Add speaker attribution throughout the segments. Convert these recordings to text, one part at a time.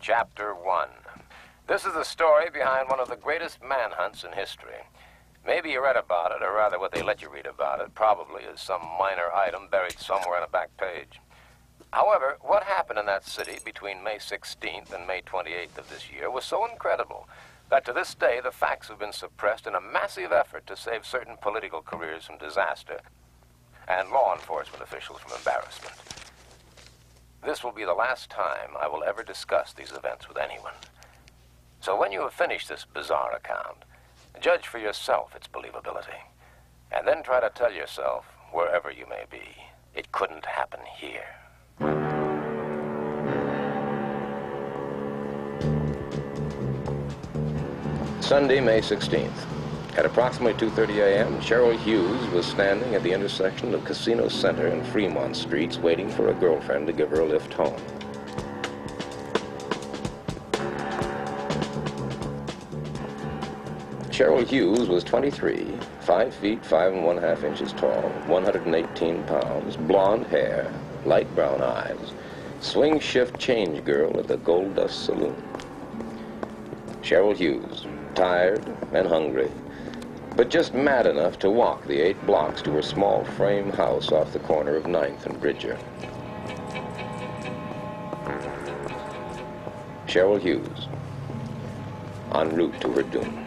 Speaker 1: Chapter 1. This is the story behind one of the greatest manhunts in history. Maybe you read about it, or rather what they let you read about it, probably is some minor item buried somewhere on a back page. However, what happened in that city between May 16th and May 28th of this year was so incredible that to this day the facts have been suppressed in a massive effort to save certain political careers from disaster and law enforcement officials from embarrassment. This will be the last time I will ever discuss these events with anyone. So when you have finished this bizarre account, judge for yourself its believability, and then try to tell yourself, wherever you may be, it couldn't happen here. Sunday, May 16th. At approximately 2:30 a.m., Cheryl Hughes was standing at the intersection of Casino Center and Fremont Streets waiting for a girlfriend to give her a lift home. Cheryl Hughes was 23, 5 feet 5 1/2 inches tall, 118 pounds, blonde hair, light brown eyes, swing shift change girl at the Gold Dust Saloon. Cheryl Hughes, tired and hungry, but just mad enough to walk the 8 blocks to her small frame house off the corner of 9th and Bridger. Cheryl Hughes, en route to her doom.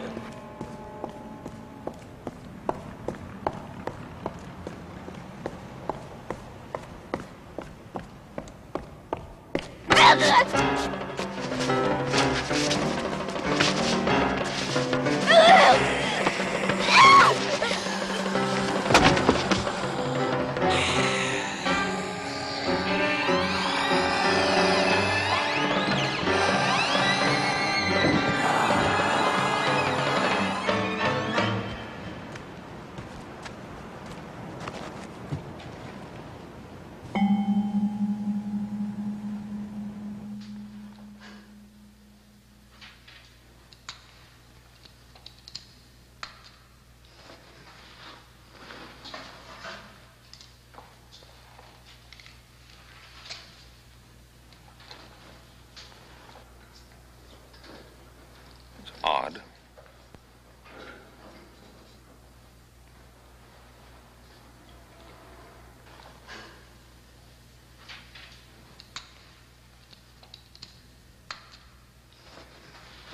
Speaker 2: Odd.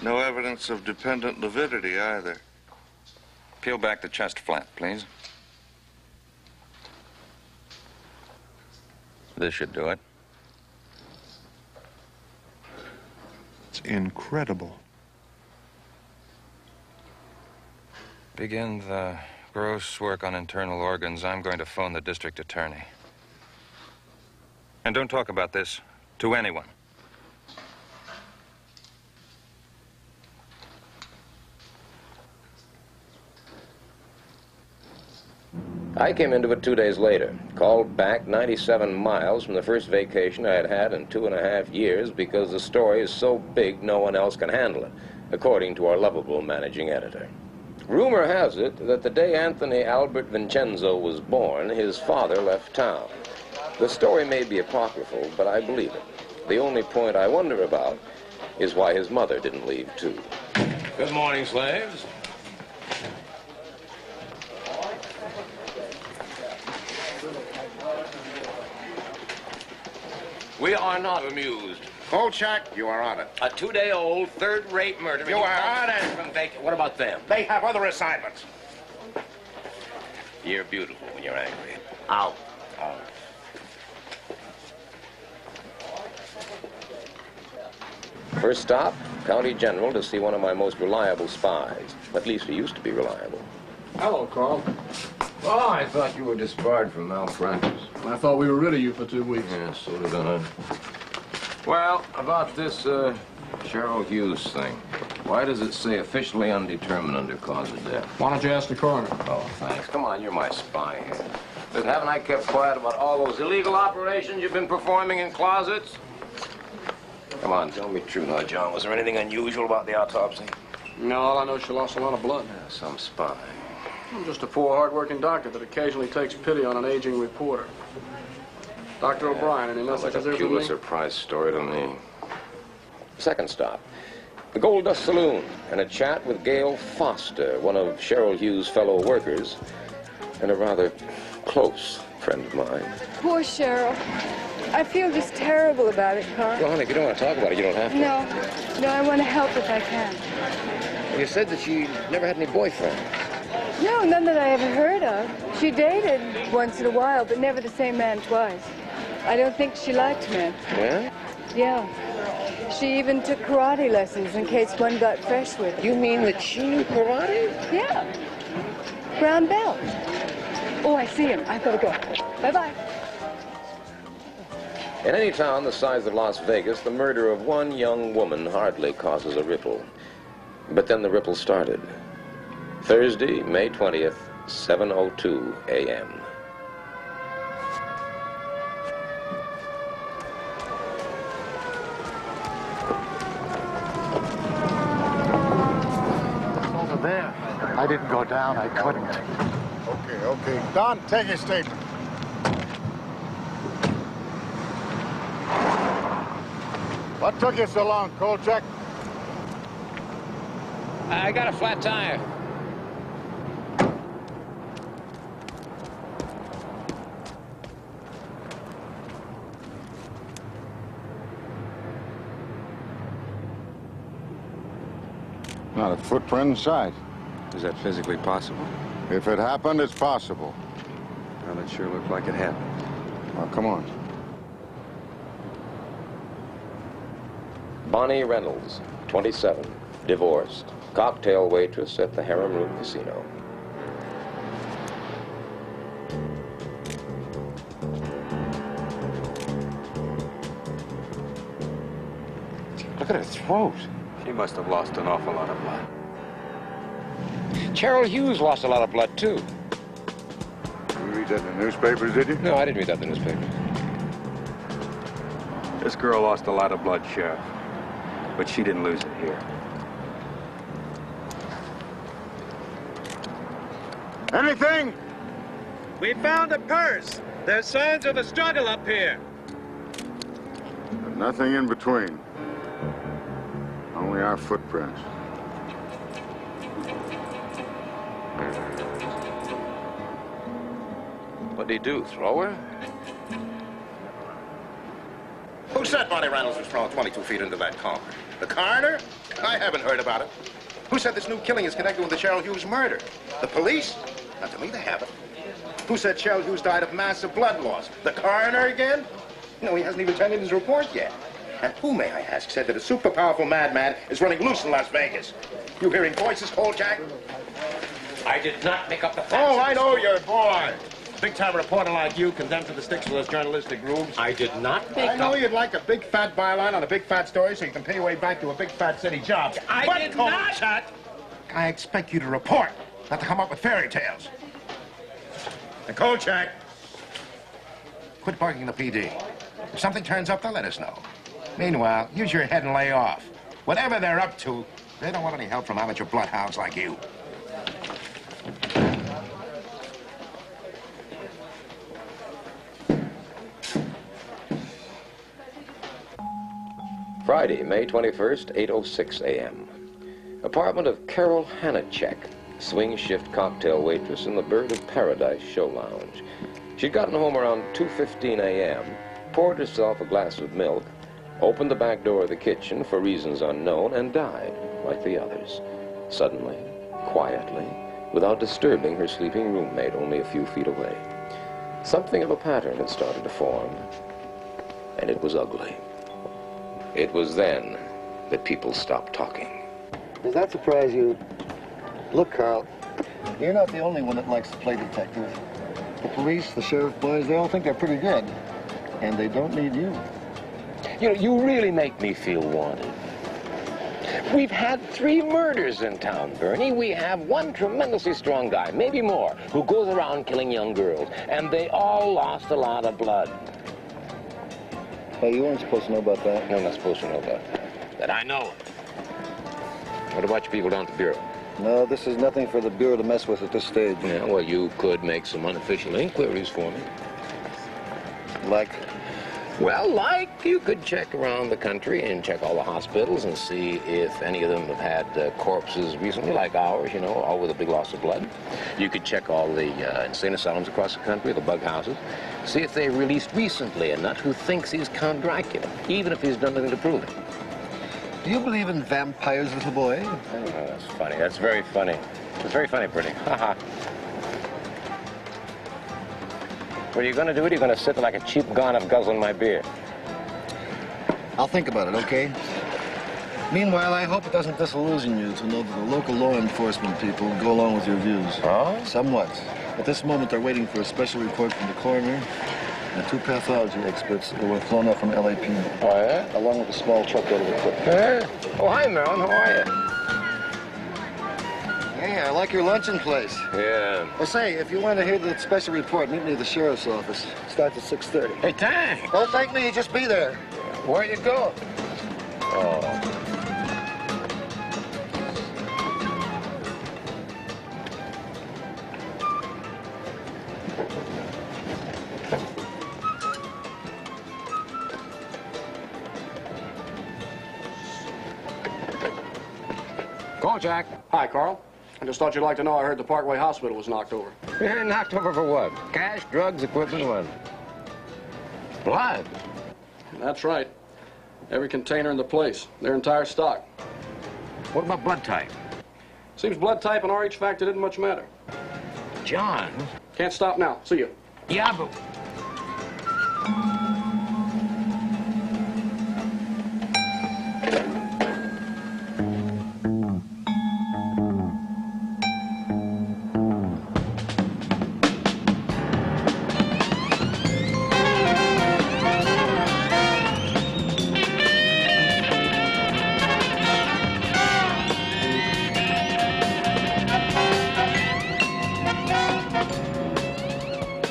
Speaker 2: No evidence of dependent lividity either.
Speaker 3: Peel back the chest flap, please. This should do it.
Speaker 2: It's incredible.
Speaker 3: Begin the gross work on internal organs. I'm going to phone the district attorney. And don't talk about this to anyone.
Speaker 1: I came into it 2 days later, called back 97 miles from the first vacation I had had in 2.5 years because the story is so big no one else can handle it, according to our lovable managing editor. Rumor has it that the day Anthony Albert Vincenzo was born, his father left town. The story may be apocryphal, but I believe it. The only point I wonder about is why his mother didn't leave too. Good morning, slaves. We are not amused.
Speaker 4: Kolchak, you are on it.
Speaker 1: A 2-day-old, third-rate murder.
Speaker 4: You are on it.
Speaker 1: From what about them?
Speaker 4: They have other assignments.
Speaker 1: You're beautiful when you're angry.
Speaker 4: Out.
Speaker 1: Out. First stop, County General to see one of my most reliable spies. At least he used to be reliable.
Speaker 5: Hello, Carl.
Speaker 1: Oh, I thought you were disbarred from malpractice.
Speaker 5: I thought we were rid of you for 2 weeks.
Speaker 1: Yeah, so did I. Well, about this, Cheryl Hughes thing. Why does it say officially undetermined under cause of death?
Speaker 5: Why don't you ask the coroner?
Speaker 1: Oh, thanks. Come on, you're my spy here. Listen, haven't I kept quiet about all those illegal operations you've been performing in closets? Come on, tell me true now, John. Was there anything unusual about the autopsy?
Speaker 5: No, all I know is she lost a lot of blood.
Speaker 1: Yeah, some spy.
Speaker 5: I'm just a poor, hard-working doctor that occasionally takes pity on an aging reporter. Dr. O'Brien, any messages there for me?
Speaker 1: A surprise story to me. Second stop, the Gold Dust Saloon, and a chat with Gail Foster, one of Cheryl Hughes' fellow workers, and a rather close friend of mine.
Speaker 6: Poor Cheryl. I feel just terrible about it, Carl.
Speaker 1: Well, honey, if you don't want to talk about it, you don't have to.
Speaker 6: No, I want to help if I can.
Speaker 1: You said that she never had any boyfriends.
Speaker 6: No, none that I ever heard of. She dated once in a while, but never the same man twice. I don't think she liked men.
Speaker 1: Yeah?
Speaker 6: Yeah. She even took karate lessons in case one got fresh with her.
Speaker 1: You mean that she knew karate?
Speaker 6: Yeah. Brown belt. Oh, I see him. I've got to go. Bye-bye.
Speaker 1: In any town the size of Las Vegas, the murder of one young woman hardly causes a ripple. But then the ripple started. Thursday, May 20th, 7:02 a.m.
Speaker 7: Over there. I didn't go down. I couldn't.
Speaker 4: Okay. Don, take your statement. What took you so long, Kolchak?
Speaker 1: I got a flat tire.
Speaker 4: Not a footprint in sight.
Speaker 3: Is that physically possible?
Speaker 4: If it happened, it's possible.
Speaker 3: Well, it sure looked like it happened.
Speaker 4: Well, come on.
Speaker 1: Bonnie Reynolds, 27, divorced, cocktail waitress at the Harem Room Casino. Look at her throat.
Speaker 3: She must have lost an awful lot of blood.
Speaker 1: Cheryl Hughes lost a lot of blood, too.
Speaker 4: You read that in the newspapers, did you?
Speaker 1: No, I didn't read that in the newspaper.
Speaker 3: This girl lost a lot of blood, Sheriff. But she didn't lose it here.
Speaker 4: Anything?
Speaker 8: We found a purse. There's signs of a struggle up here.
Speaker 4: But nothing in between. Only our footprints.
Speaker 1: What'd he do, throw her?
Speaker 9: Who said Bonnie Reynolds was thrown 22 feet into that car? The coroner? I haven't heard about it. Who said this new killing is connected with the Cheryl Hughes murder? The police? Not to me, they haven't. Who said Cheryl Hughes died of massive blood loss? The coroner again? No, he hasn't even turned in his report yet. And who, may I ask, said that a super powerful madman is running loose in Las Vegas? You hearing voices, Kolchak?
Speaker 1: I did not make up the facts.
Speaker 9: Oh, I know your boy. Big-time reporter like you condemned to the sticks for those journalistic grooves.
Speaker 1: I did not make
Speaker 9: I know
Speaker 1: up...
Speaker 9: you'd like a big fat byline on a big fat story so you can pay your way back to a big fat city job.
Speaker 1: I did not-
Speaker 9: Kolchak, I expect you to report, not to come up with fairy tales. And Kolchak, quit barking the PD. If something turns up, they'll let us know. Meanwhile, use your head and lay off. Whatever they're up to, they don't want any help from amateur bloodhounds like you.
Speaker 1: Friday, May 21st, 8:06 a.m. Apartment of Carol Hanachek, swing shift cocktail waitress in the Bird of Paradise show lounge. She'd gotten home around 2:15 a.m., poured herself a glass of milk, opened the back door of the kitchen for reasons unknown, and died, like the others. Suddenly, quietly, without disturbing her sleeping roommate only a few feet away. Something of a pattern had started to form, and it was ugly. It was then that people stopped talking.
Speaker 7: Does that surprise you? Look, Carl, you're not the only one that likes to play detective. The police, the sheriff boys, they all think they're pretty good. And they don't need you.
Speaker 1: You know, you really make me feel wanted. We've had 3 murders in town, Bernie. We have one tremendously strong guy, maybe more, who goes around killing young girls. And they all lost a lot of blood.
Speaker 7: Hey, you weren't supposed to know about that.
Speaker 1: No, I'm not supposed to know about that. That I know. What about you people down at the Bureau?
Speaker 7: No, this is nothing for the Bureau to mess with at this stage.
Speaker 1: Yeah, well, you could make some unofficial inquiries for me.
Speaker 7: Like?
Speaker 1: Well, like you could check around the country and check all the hospitals and see if any of them have had corpses recently, like ours, you know, all with a big loss of blood. You could check all the insane asylums across the country, the bug houses, see if they released recently a nut who thinks he's Count Dracula, even if he's done nothing to prove it.
Speaker 7: Do you believe in vampires, little boy?
Speaker 1: Oh, that's funny. That's very funny. It's very funny, pretty. Ha-ha. What are you going to do? Are you going to sit like a cheap gonoph guzzling my beer?
Speaker 7: I'll think about it, okay? Meanwhile, I hope it doesn't disillusion you to know that the local law enforcement people go along with your views.
Speaker 1: Oh?
Speaker 7: Somewhat. At this moment, they're waiting for a special report from the coroner and 2 pathology experts who were flown up from LAP.
Speaker 1: Oh, yeah?
Speaker 7: Along with a small truckload of equipment.
Speaker 1: Yeah? Oh, hi, Marilyn. How are you?
Speaker 7: Hey, I like your luncheon place.
Speaker 1: Yeah.
Speaker 7: Well, say, if you want to hear the special report, meet me at the sheriff's office. Starts at 6:30.
Speaker 1: Hey, thanks.
Speaker 7: Don't thank me, just be there.
Speaker 1: Where you go? Oh. Kolchak.
Speaker 5: Hi, Carl. I just thought you'd like to know I heard the Parkway Hospital was knocked over.
Speaker 1: Yeah, knocked over for what? Cash, drugs, equipment, what? Blood.
Speaker 5: That's right. Every container in the place. Their entire stock.
Speaker 1: What about blood type?
Speaker 5: Seems blood type and RH factor didn't much matter.
Speaker 1: John.
Speaker 5: Can't stop now. See you.
Speaker 1: Yeah, but...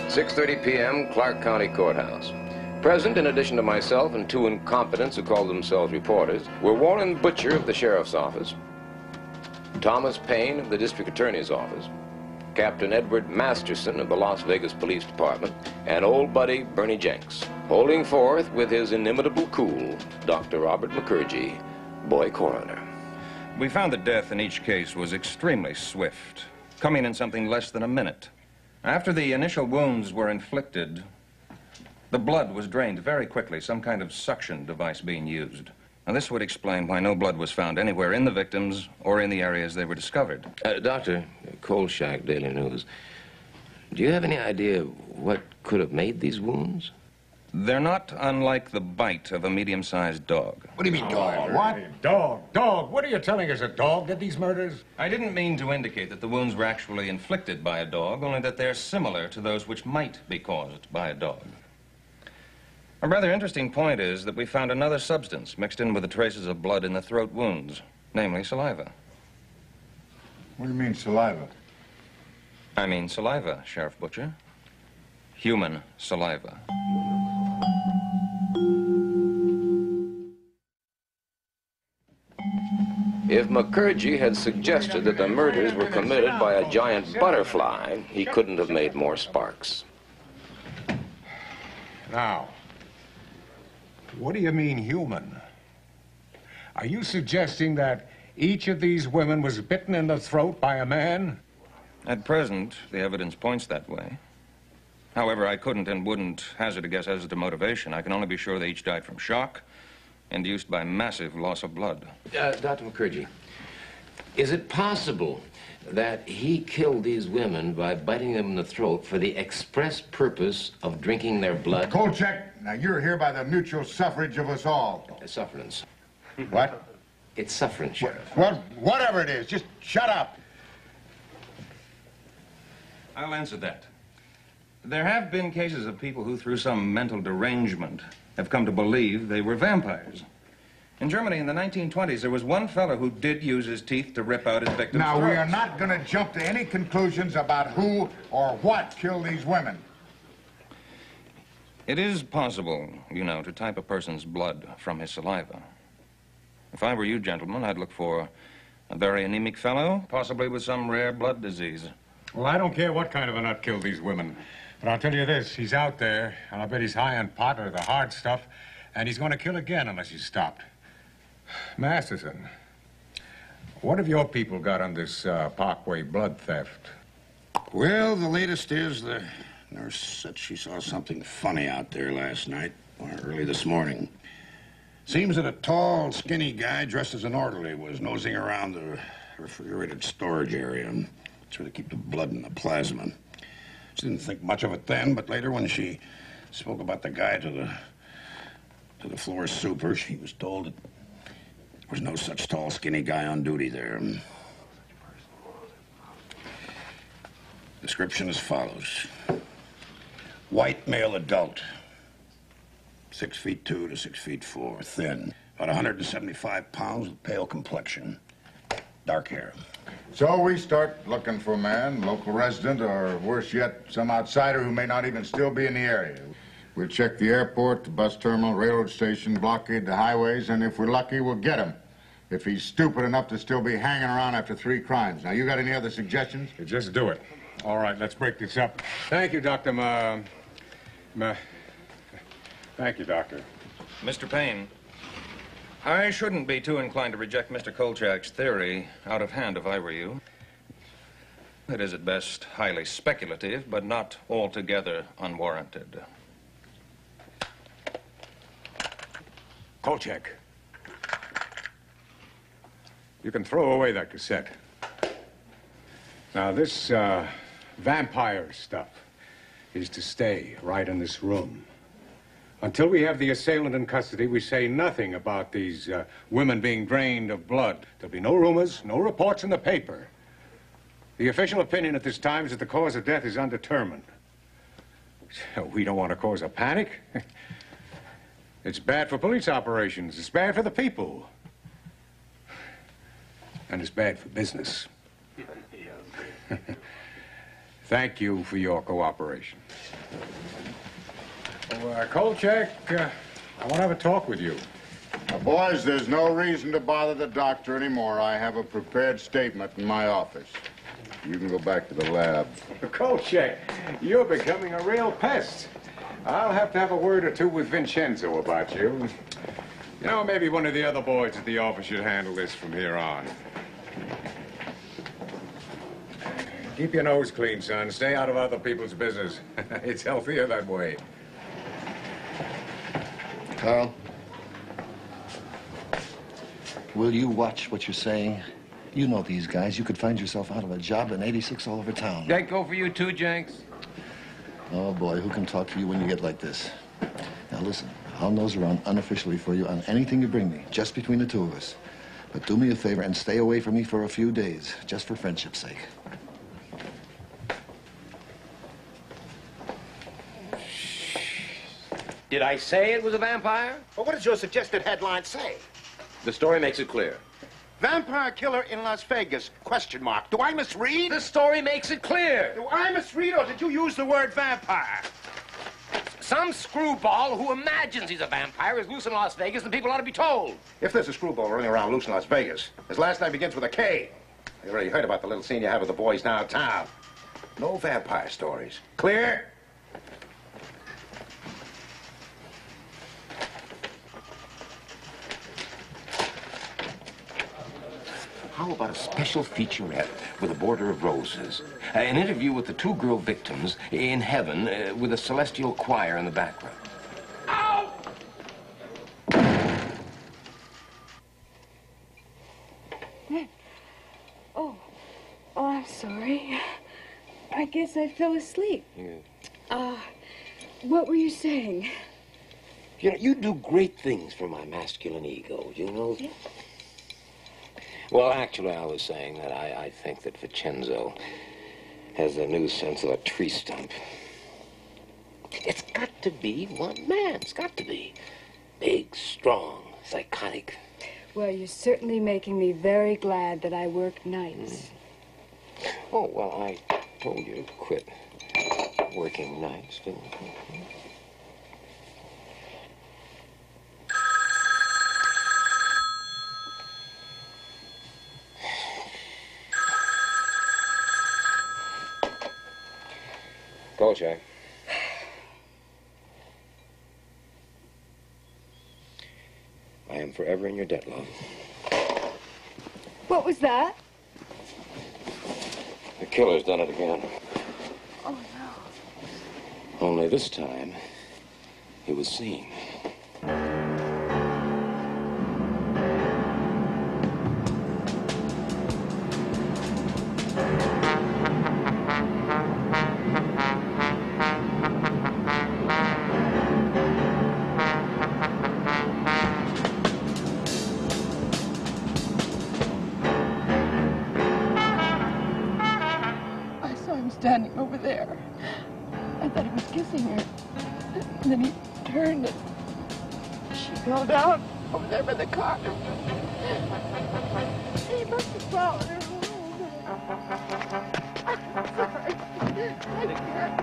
Speaker 1: 6:30 p.m., Clark County Courthouse. Present, in addition to myself and 2 incompetents who called themselves reporters, were Warren Butcher of the Sheriff's Office, Thomas Payne of the District Attorney's Office, Captain Edward Masterson of the Las Vegas Police Department, and old buddy Bernie Jenks, holding forth with his inimitable cool, Dr. Robert McCurgy, boy coroner.
Speaker 3: We found that death in each case was extremely swift, coming in something less than a minute. After the initial wounds were inflicted, the blood was drained very quickly, some kind of suction device being used. Now, this would explain why no blood was found anywhere in the victims or in the areas they were discovered.
Speaker 1: Doctor, Kolchak, Daily News, do you have any idea what could have made these wounds?
Speaker 3: They're not unlike the bite of a medium-sized dog.
Speaker 10: What do you mean, dog?
Speaker 11: What? Dog. What are you telling us? A dog did these murders?
Speaker 3: I didn't mean to indicate that the wounds were actually inflicted by a dog, only that they're similar to those which might be caused by a dog. A rather interesting point is that we found another substance mixed in with the traces of blood in the throat wounds, namely saliva.
Speaker 11: What do you mean, saliva?
Speaker 3: I mean saliva, Sheriff Butcher. Human saliva.
Speaker 1: If McCurgy had suggested that the murders were committed by a giant butterfly, he couldn't have made more sparks.
Speaker 11: Now, what do you mean human? Are you suggesting that each of these women was bitten in the throat by a man?
Speaker 3: At present, the evidence points that way. However, I couldn't and wouldn't hazard a guess as to motivation. I can only be sure they each died from shock, induced by massive loss of blood.
Speaker 1: Dr. McCurgy, is it possible that he killed these women by biting them in the throat for the express purpose of drinking their blood?
Speaker 11: Kolchak, now you're here by the mutual suffrage of us all.
Speaker 1: Sufferance.
Speaker 11: What?
Speaker 1: It's sufferance, Sheriff.
Speaker 11: Well, whatever it is, just shut up.
Speaker 3: I'll answer that. There have been cases of people who, through some mental derangement, have come to believe they were vampires. In Germany in the 1920s, there was one fellow who did use his teeth to rip out his victims'
Speaker 11: Now,
Speaker 3: throats.
Speaker 11: we are not going to jump to any conclusions about who or what killed these women.
Speaker 3: It is possible, you know, to type a person's blood from his saliva. If I were you, gentlemen, I'd look for a very anemic fellow, possibly with some rare blood disease.
Speaker 11: Well, I don't care what kind of a nut killed these women. But I'll tell you this, he's out there, and I bet he's high on pot or the hard stuff, and he's going to kill again unless he's stopped. Masterson, what have your people got on this Parkway blood theft?
Speaker 10: Well, the latest is the nurse said she saw something funny out there last night, or early this morning. Seems that a tall, skinny guy dressed as an orderly was nosing around the refrigerated storage area. That's where they keep the blood and the plasma. She didn't think much of it then, but later when she spoke about the guy to the floor super, she was told that there was no such tall, skinny guy on duty there. Description as follows. White male adult, 6'2" to 6'4", thin, about 175 pounds, with pale complexion, dark hair.
Speaker 4: So we start looking for a man, local resident, or worse yet, some outsider who may not even still be in the area. We'll check the airport, the bus terminal, railroad station, blockade the highways, and if we're lucky, we'll get him. If he's stupid enough to still be hanging around after 3 crimes. Now, you got any other suggestions?
Speaker 11: Just do it. All right, let's break this up. Thank you, Dr. Thank you, Doctor.
Speaker 3: Mr. Payne, I shouldn't be too inclined to reject Mr. Kolchak's theory out of hand if I were you. It is at best highly speculative, but not altogether unwarranted.
Speaker 11: Kolchak. You can throw away that cassette. Now, this vampire stuff is to stay right in this room. Until we have the assailant in custody, we say nothing about these women being drained of blood. There'll be no rumors, no reports in the paper. The official opinion at this time is that the cause of death is undetermined. We don't want to cause a panic. It's bad for police operations. It's bad for the people. And it's bad for business. Thank you for your cooperation. Kolchak, I want to have a talk with you.
Speaker 4: Now, boys, there's no reason to bother the doctor anymore. I have a prepared statement in my office. You can go back to the lab.
Speaker 11: Kolchak, you're becoming a real pest. I'll have to have a word or two with Vincenzo about you. You know, maybe one of the other boys at the office should handle this from here on. Keep your nose clean, son. Stay out of other people's business. It's healthier that way.
Speaker 7: Carl, will you watch what you're saying? You know these guys. You could find yourself out of a job in 86 all over town.
Speaker 1: That go for you too, Jenks?
Speaker 7: Oh, boy, who can talk for you when you get like this? Now, listen, I'll nose around unofficially for you on anything you bring me, just between the two of us. But do me a favor and stay away from me for a few days, just for friendship's sake.
Speaker 1: Did I say it was a vampire?
Speaker 9: Well, what does your suggested headline say?
Speaker 1: The story makes it clear.
Speaker 9: Vampire killer in Las Vegas, question mark. Do I misread?
Speaker 1: The story makes it clear.
Speaker 9: Do I misread, or did you use the word vampire?
Speaker 1: Some screwball who imagines he's a vampire is loose in Las Vegas, and people ought to be told.
Speaker 9: If there's a screwball running around loose in Las Vegas, his last name begins with a K. You already heard about the little scene you have with the boys downtown. No vampire stories. Clear?
Speaker 1: How about a special featurette with a border of roses? An interview with the 2 girl victims in heaven with a celestial choir in the background. Ow!
Speaker 6: Oh, I'm sorry. I guess I fell asleep. What were you saying?
Speaker 1: You know, you do great things for my masculine ego, you know? Yeah. Well, actually, I was saying that I think that Vincenzo has a new sense of a tree stump. It's got to be one man. It's got to be. Big, strong, psychotic.
Speaker 6: Well, you're certainly making me very glad that I work nights.
Speaker 1: Oh, well, I told you to quit working nights, didn't I? Kolchak. forever in your debt, love.
Speaker 6: What was that?
Speaker 1: The killer's done it again.
Speaker 6: Oh, no.
Speaker 1: Only this time, he was seen.
Speaker 6: Standing over there. I thought he was kissing her. And then he turned and she fell down over there by the car. He must have fallen her. I'm sorry. I can't.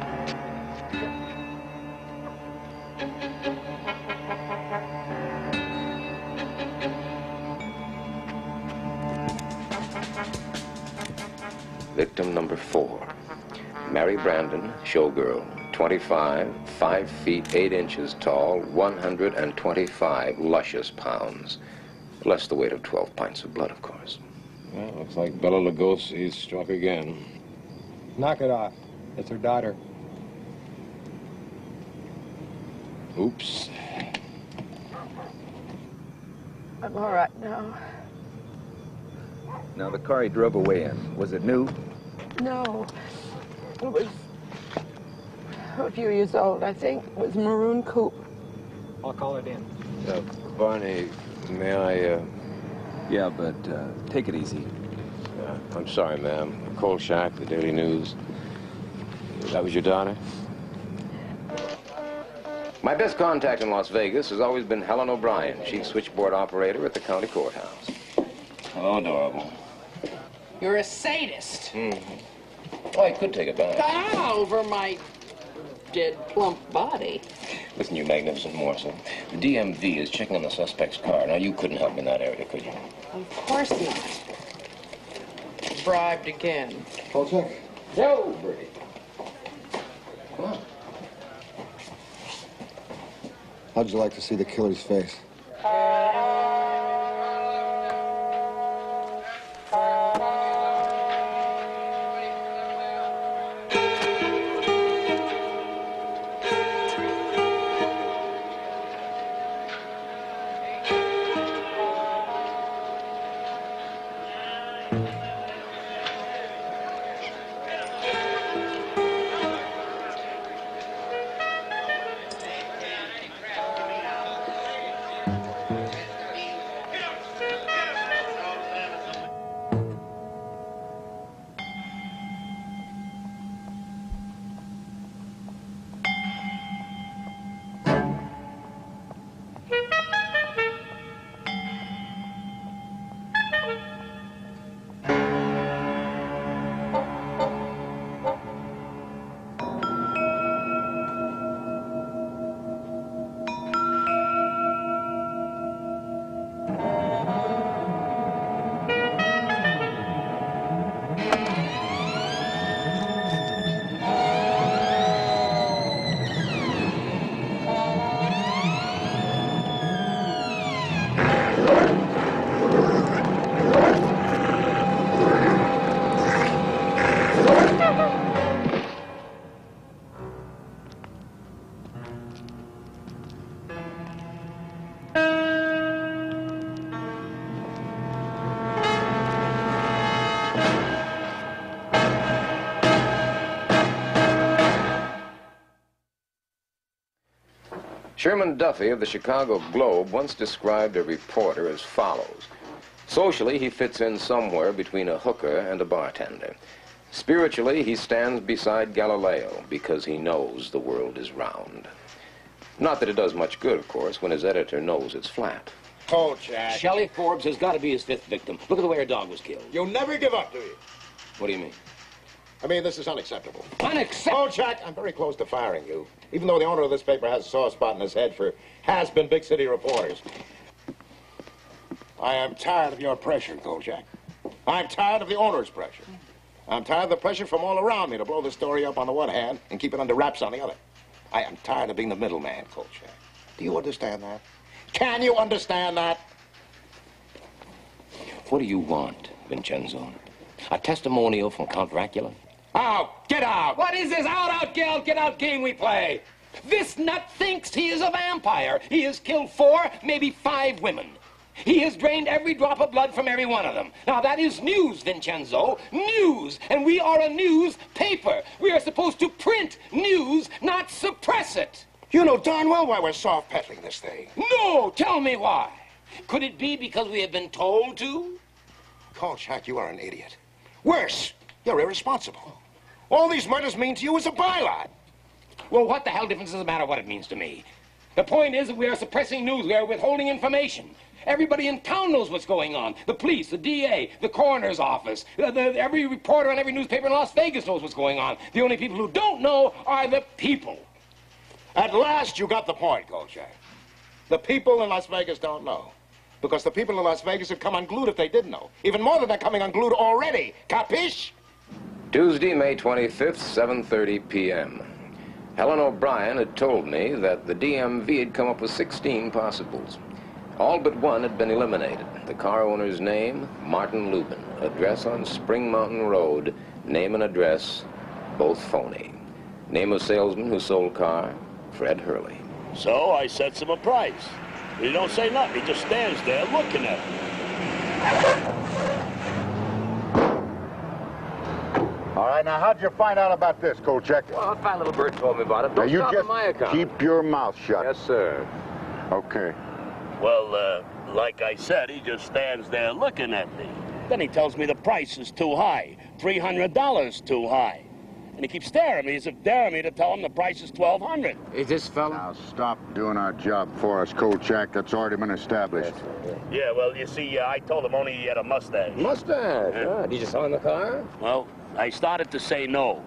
Speaker 1: Victim number 4. Mary Brandon, showgirl, 25, 5 feet 8 inches tall, 125 luscious pounds. Less the weight of 12 pints of blood, of course. Well, looks like Bela Lugosi's struck again.
Speaker 12: Knock it off. It's her daughter.
Speaker 1: Oops.
Speaker 6: I'm all right now.
Speaker 13: Now, the car he drove away in, was it new?
Speaker 6: No. It was a few years old, I think. It was a maroon coupe.
Speaker 12: I'll call it in.
Speaker 1: Barney, may I,
Speaker 13: Yeah, but take it easy.
Speaker 1: I'm sorry, ma'am. Kolchak, the Daily News. That was your daughter? My best contact in Las Vegas has always been Helen O'Brien, chief switchboard operator at the county courthouse. Hello, adorable.
Speaker 14: You're a sadist.
Speaker 1: Mm-hmm. Oh, I could take a bath.
Speaker 14: Over my dead, plump body.
Speaker 1: Listen, you magnificent morsel. The DMV is checking on the suspect's car. Now, you couldn't help me in that area, could you?
Speaker 14: Of course not. Bribed again.
Speaker 7: Kolchak?
Speaker 1: No, Bertie. Come on.
Speaker 7: How'd you like to see the killer's face?
Speaker 1: Sherman Duffy of the Chicago Globe once described a reporter as follows. Socially, he fits in somewhere between a hooker and a bartender. Spiritually, he stands beside Galileo because he knows the world is round. Not that it does much good, of course, when his editor knows it's flat.
Speaker 9: Kolchak.
Speaker 15: Shelley Forbes has got to be his 5th victim. Look at the way her dog was killed.
Speaker 9: You'll never give up, do you?
Speaker 1: What do you mean?
Speaker 9: I mean, this is unacceptable.
Speaker 15: Unacceptable?
Speaker 9: Kolchak, I'm very close to firing you, even though the owner of this paper has a sore spot in his head for has-been big city reporters. I am tired of your pressure, Kolchak. I'm tired of the owner's pressure. I'm tired of the pressure from all around me to blow the story up on the one hand and keep it under wraps on the other. I am tired of being the middleman, Kolchak. Do you understand that? Can you understand that?
Speaker 15: What do you want, Vincenzo? A testimonial from Count Dracula? Out! Get out! What is this get out game we play? This nut thinks he is a vampire. He has killed 4, maybe 5 women. He has drained every drop of blood from every one of them. Now, that is news, Vincenzo. News. And we are a newspaper. We are supposed to print news, not suppress it.
Speaker 9: You know darn well why we're soft peddling this thing.
Speaker 15: No! Tell me why. Could it be because we have been told to?
Speaker 9: Kolchak, you are an idiot. Worse, you're irresponsible. All these murders mean to you is a byline.
Speaker 15: Well, what the hell difference does it matter what it means to me? The point is that we are suppressing news. We are withholding information. Everybody in town knows what's going on. The police, the DA, the coroner's office, every reporter on every newspaper in Las Vegas knows what's going on. The only people who don't know are the people.
Speaker 9: At last you got the point, Kolchak. The people in Las Vegas don't know. Because the people in Las Vegas would come unglued if they did know. Even more than they're coming unglued already. Capiche?
Speaker 1: Tuesday, May 25th, 7:30 p.m. Helen O'Brien had told me that the DMV had come up with 16 possibles. All but one had been eliminated. The car owner's name, Martin Lubin. Address on Spring Mountain Road. Name and address, both phony. Name of salesman who sold car, Fred Hurley.
Speaker 16: So I sets him a price. He don't say nothing. He just stands there looking at me.
Speaker 4: All right, now, how'd you find out about this, Kolchak?
Speaker 1: Well, a fine little bird told me about it. Don't
Speaker 4: you
Speaker 1: stop
Speaker 4: just
Speaker 1: on my account.
Speaker 4: keep your mouth shut.
Speaker 1: Yes, sir.
Speaker 4: Okay.
Speaker 16: Well, like I said, he just stands there looking at me. Then he tells me the price is too high. $300 too high. And he keeps staring at me as if daring me to tell him the price is $1,200.
Speaker 1: Is this fella?
Speaker 4: Now, stop doing our job for us, Kolchak. That's already been established.
Speaker 16: Yeah, well, you see, I told him only he had a mustache.
Speaker 1: Mustache? Yeah. Did you sell him the car?
Speaker 16: Well, I started to say no.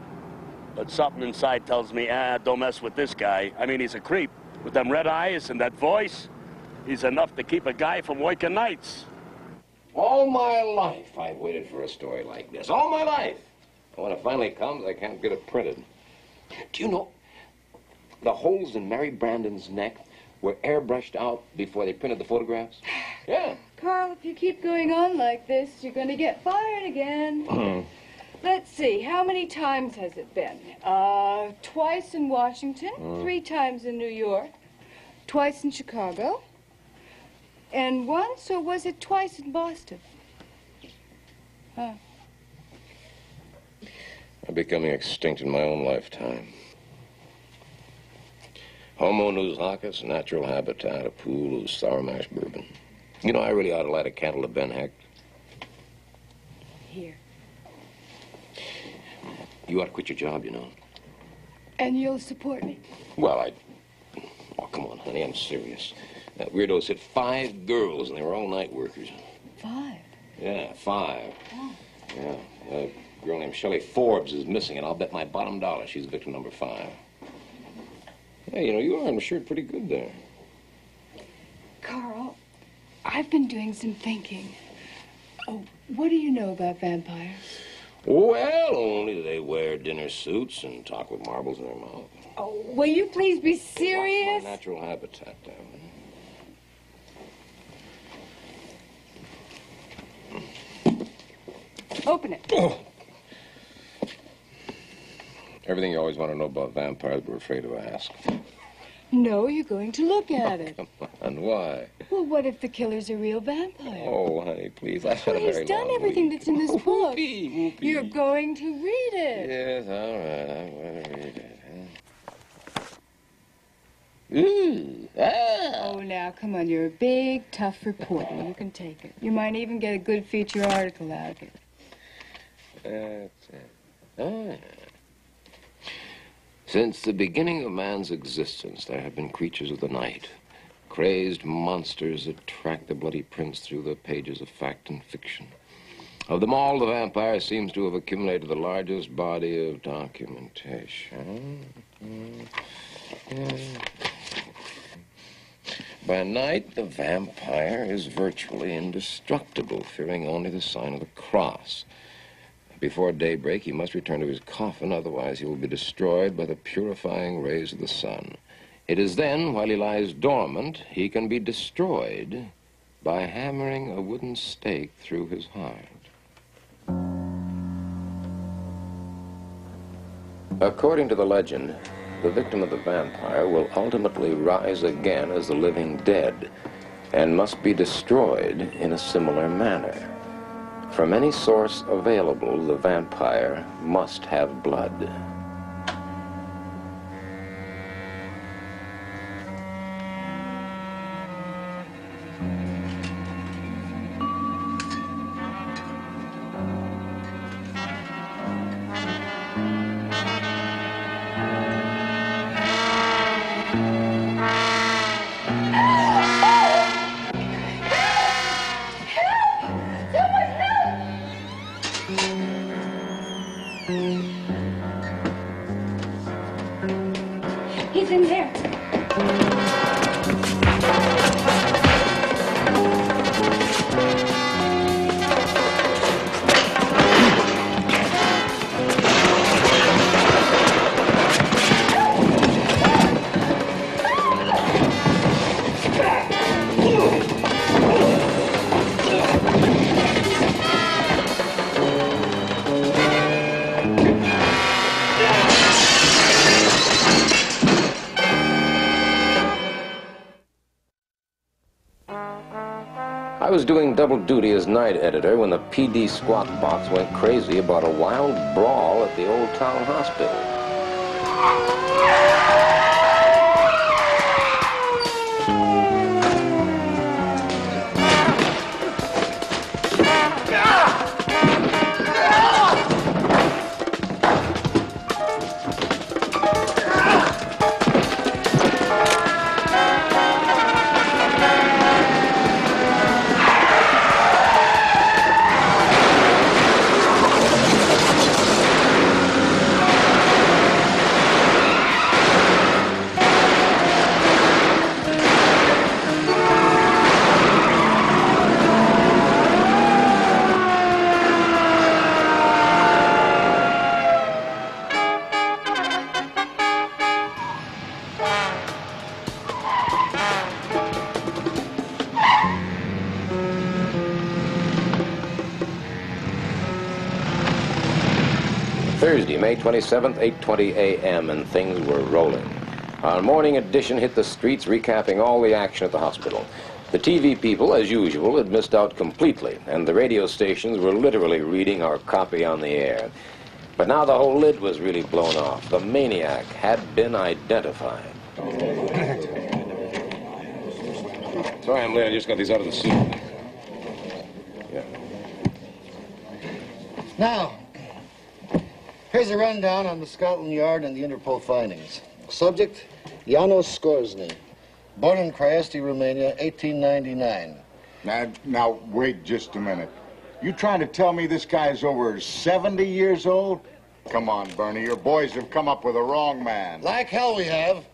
Speaker 16: But something inside tells me, don't mess with this guy. I mean, he's a creep. With them red eyes and that voice, he's enough to keep a guy from working nights.
Speaker 1: All my life I've waited for a story like this. All my life. And when it finally comes, I can't get it printed. Do you know, the holes in Mary Brandon's neck were airbrushed out before they printed the photographs? Yeah.
Speaker 17: Carl, if you keep going on like this, you're going to get fired again. Let's see, how many times has it been? Twice in Washington, 3 times in New York, twice in Chicago, and once, or was it twice in Boston? Huh.
Speaker 1: I'm becoming extinct in my own lifetime. Homo nous locus, natural habitat, a pool of sour mash bourbon. You know, I really ought to light a candle to Ben Hecht.
Speaker 17: Here.
Speaker 1: You ought to quit your job, you know.
Speaker 17: And you'll support me?
Speaker 1: Well, oh, come on, honey, I'm serious. That weirdo's hit 5 girls, and they were all night workers.
Speaker 17: 5?
Speaker 1: Yeah, 5.
Speaker 17: Oh.
Speaker 1: Yeah, a girl named Shelley Forbes is missing, and I'll bet my bottom dollar she's victim number 5. Yeah, you know, you are in the shirt pretty good there.
Speaker 17: Carl, I've been doing some thinking. Oh, what do you know about vampires?
Speaker 1: Well, only they wear dinner suits and talk with marbles in their mouth.
Speaker 17: Oh, will you please be serious?
Speaker 1: Watch my natural habitat, darling.
Speaker 17: Open it.
Speaker 1: Oh. Everything you always want to know about vampires, but we're afraid to ask.
Speaker 17: No, you're going to look at it.
Speaker 1: And why?
Speaker 17: Well, what if the killer's a real vampire?
Speaker 1: Oh, honey, please. I've had a very
Speaker 17: he's done
Speaker 1: long
Speaker 17: everything
Speaker 1: week.
Speaker 17: that's in this book.
Speaker 1: Whoopee.
Speaker 17: You're going to read it.
Speaker 1: Yes, all right. I'm going to read it. Ooh. Ah.
Speaker 17: Oh, now, come on. You're a big, tough reporter. You can take it. You might even get a good feature article out of it.
Speaker 1: That's it. Ah. Since the beginning of man's existence, there have been creatures of the night, crazed monsters that track the bloody prints through the pages of fact and fiction. Of them all, the vampire seems to have accumulated the largest body of documentation. By night, the vampire is virtually indestructible, fearing only the sign of the cross. Before daybreak, he must return to his coffin, otherwise he will be destroyed by the purifying rays of the sun. It is then, while he lies dormant, he can be destroyed by hammering a wooden stake through his heart. According to the legend, the victim of the vampire will ultimately rise again as the living dead and must be destroyed in a similar manner. From any source available, the vampire must have blood.
Speaker 17: He's in there.
Speaker 1: I was doing double duty as night editor when the PD squawk box went crazy about a wild brawl at the Old Town Hospital. Thursday, May 27th, 8:20 a.m., and things were rolling. Our morning edition hit the streets recapping all the action at the hospital. The TV people, as usual, had missed out completely, and the radio stations were literally reading our copy on the air. But now the whole lid was really blown off. The maniac had been identified.
Speaker 3: Sorry I'm late. I just got these out of the suit. Yeah.
Speaker 7: Now, here's a rundown on the Scotland Yard and the Interpol findings. Subject, Janos Skorzny. Born in Craiesti, Romania, 1899.
Speaker 4: Now, wait just a minute. You trying to tell me this guy's over 70 years old? Come on, Bernie, your boys have come up with the wrong man.
Speaker 7: Like hell we have.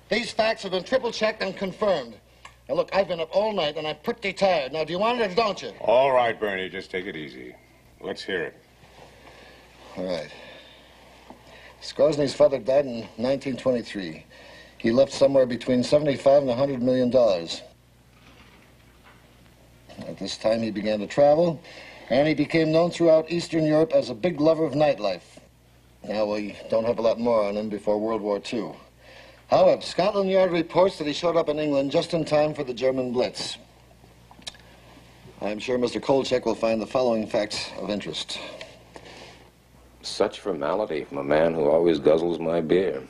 Speaker 7: These facts have been triple-checked and confirmed. Now, look, I've been up all night, and I'm pretty tired. Now, do you want it or don't you?
Speaker 11: All right, Bernie, just take it easy. Let's hear it.
Speaker 7: All right. Skorzny's father died in 1923. He left somewhere between $75 and $100 million. At this time, he began to travel, and he became known throughout Eastern Europe as a big lover of nightlife. Now, we don't have a lot more on him before World War II. However, Scotland Yard reports that he showed up in England just in time for the German Blitz. I'm sure Mr. Kolchak will find the following facts of interest.
Speaker 1: Such formality from a man who always guzzles my beer.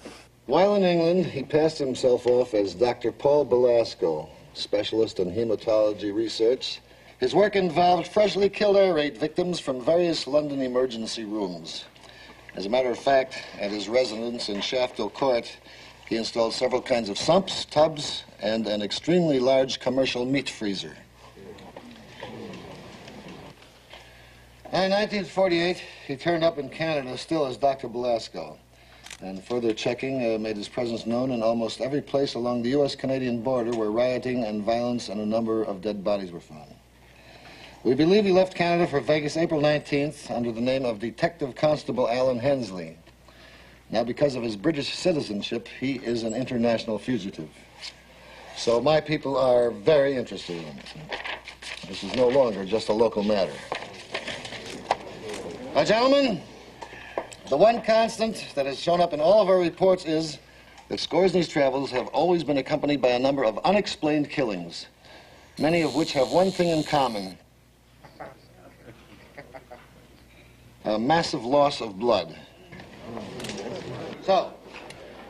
Speaker 7: While in England, he passed himself off as Dr. Paul Belasco, specialist in hematology research. His work involved freshly killed air raid victims from various London emergency rooms. As a matter of fact, at his residence in Shafto Court, he installed several kinds of sumps, tubs, and an extremely large commercial meat freezer. In 1948, he turned up in Canada still as Dr. Belasco, and further checking made his presence known in almost every place along the U.S.-Canadian border where rioting and violence and a number of dead bodies were found. We believe he left Canada for Vegas April 19th under the name of Detective Constable Alan Hensley. Now, because of his British citizenship, he is an international fugitive. So my people are very interested in it. This is no longer just a local matter. Now, gentlemen, the one constant that has shown up in all of our reports is that Skorzny's travels have always been accompanied by a number of unexplained killings, many of which have one thing in common: a massive loss of blood. So,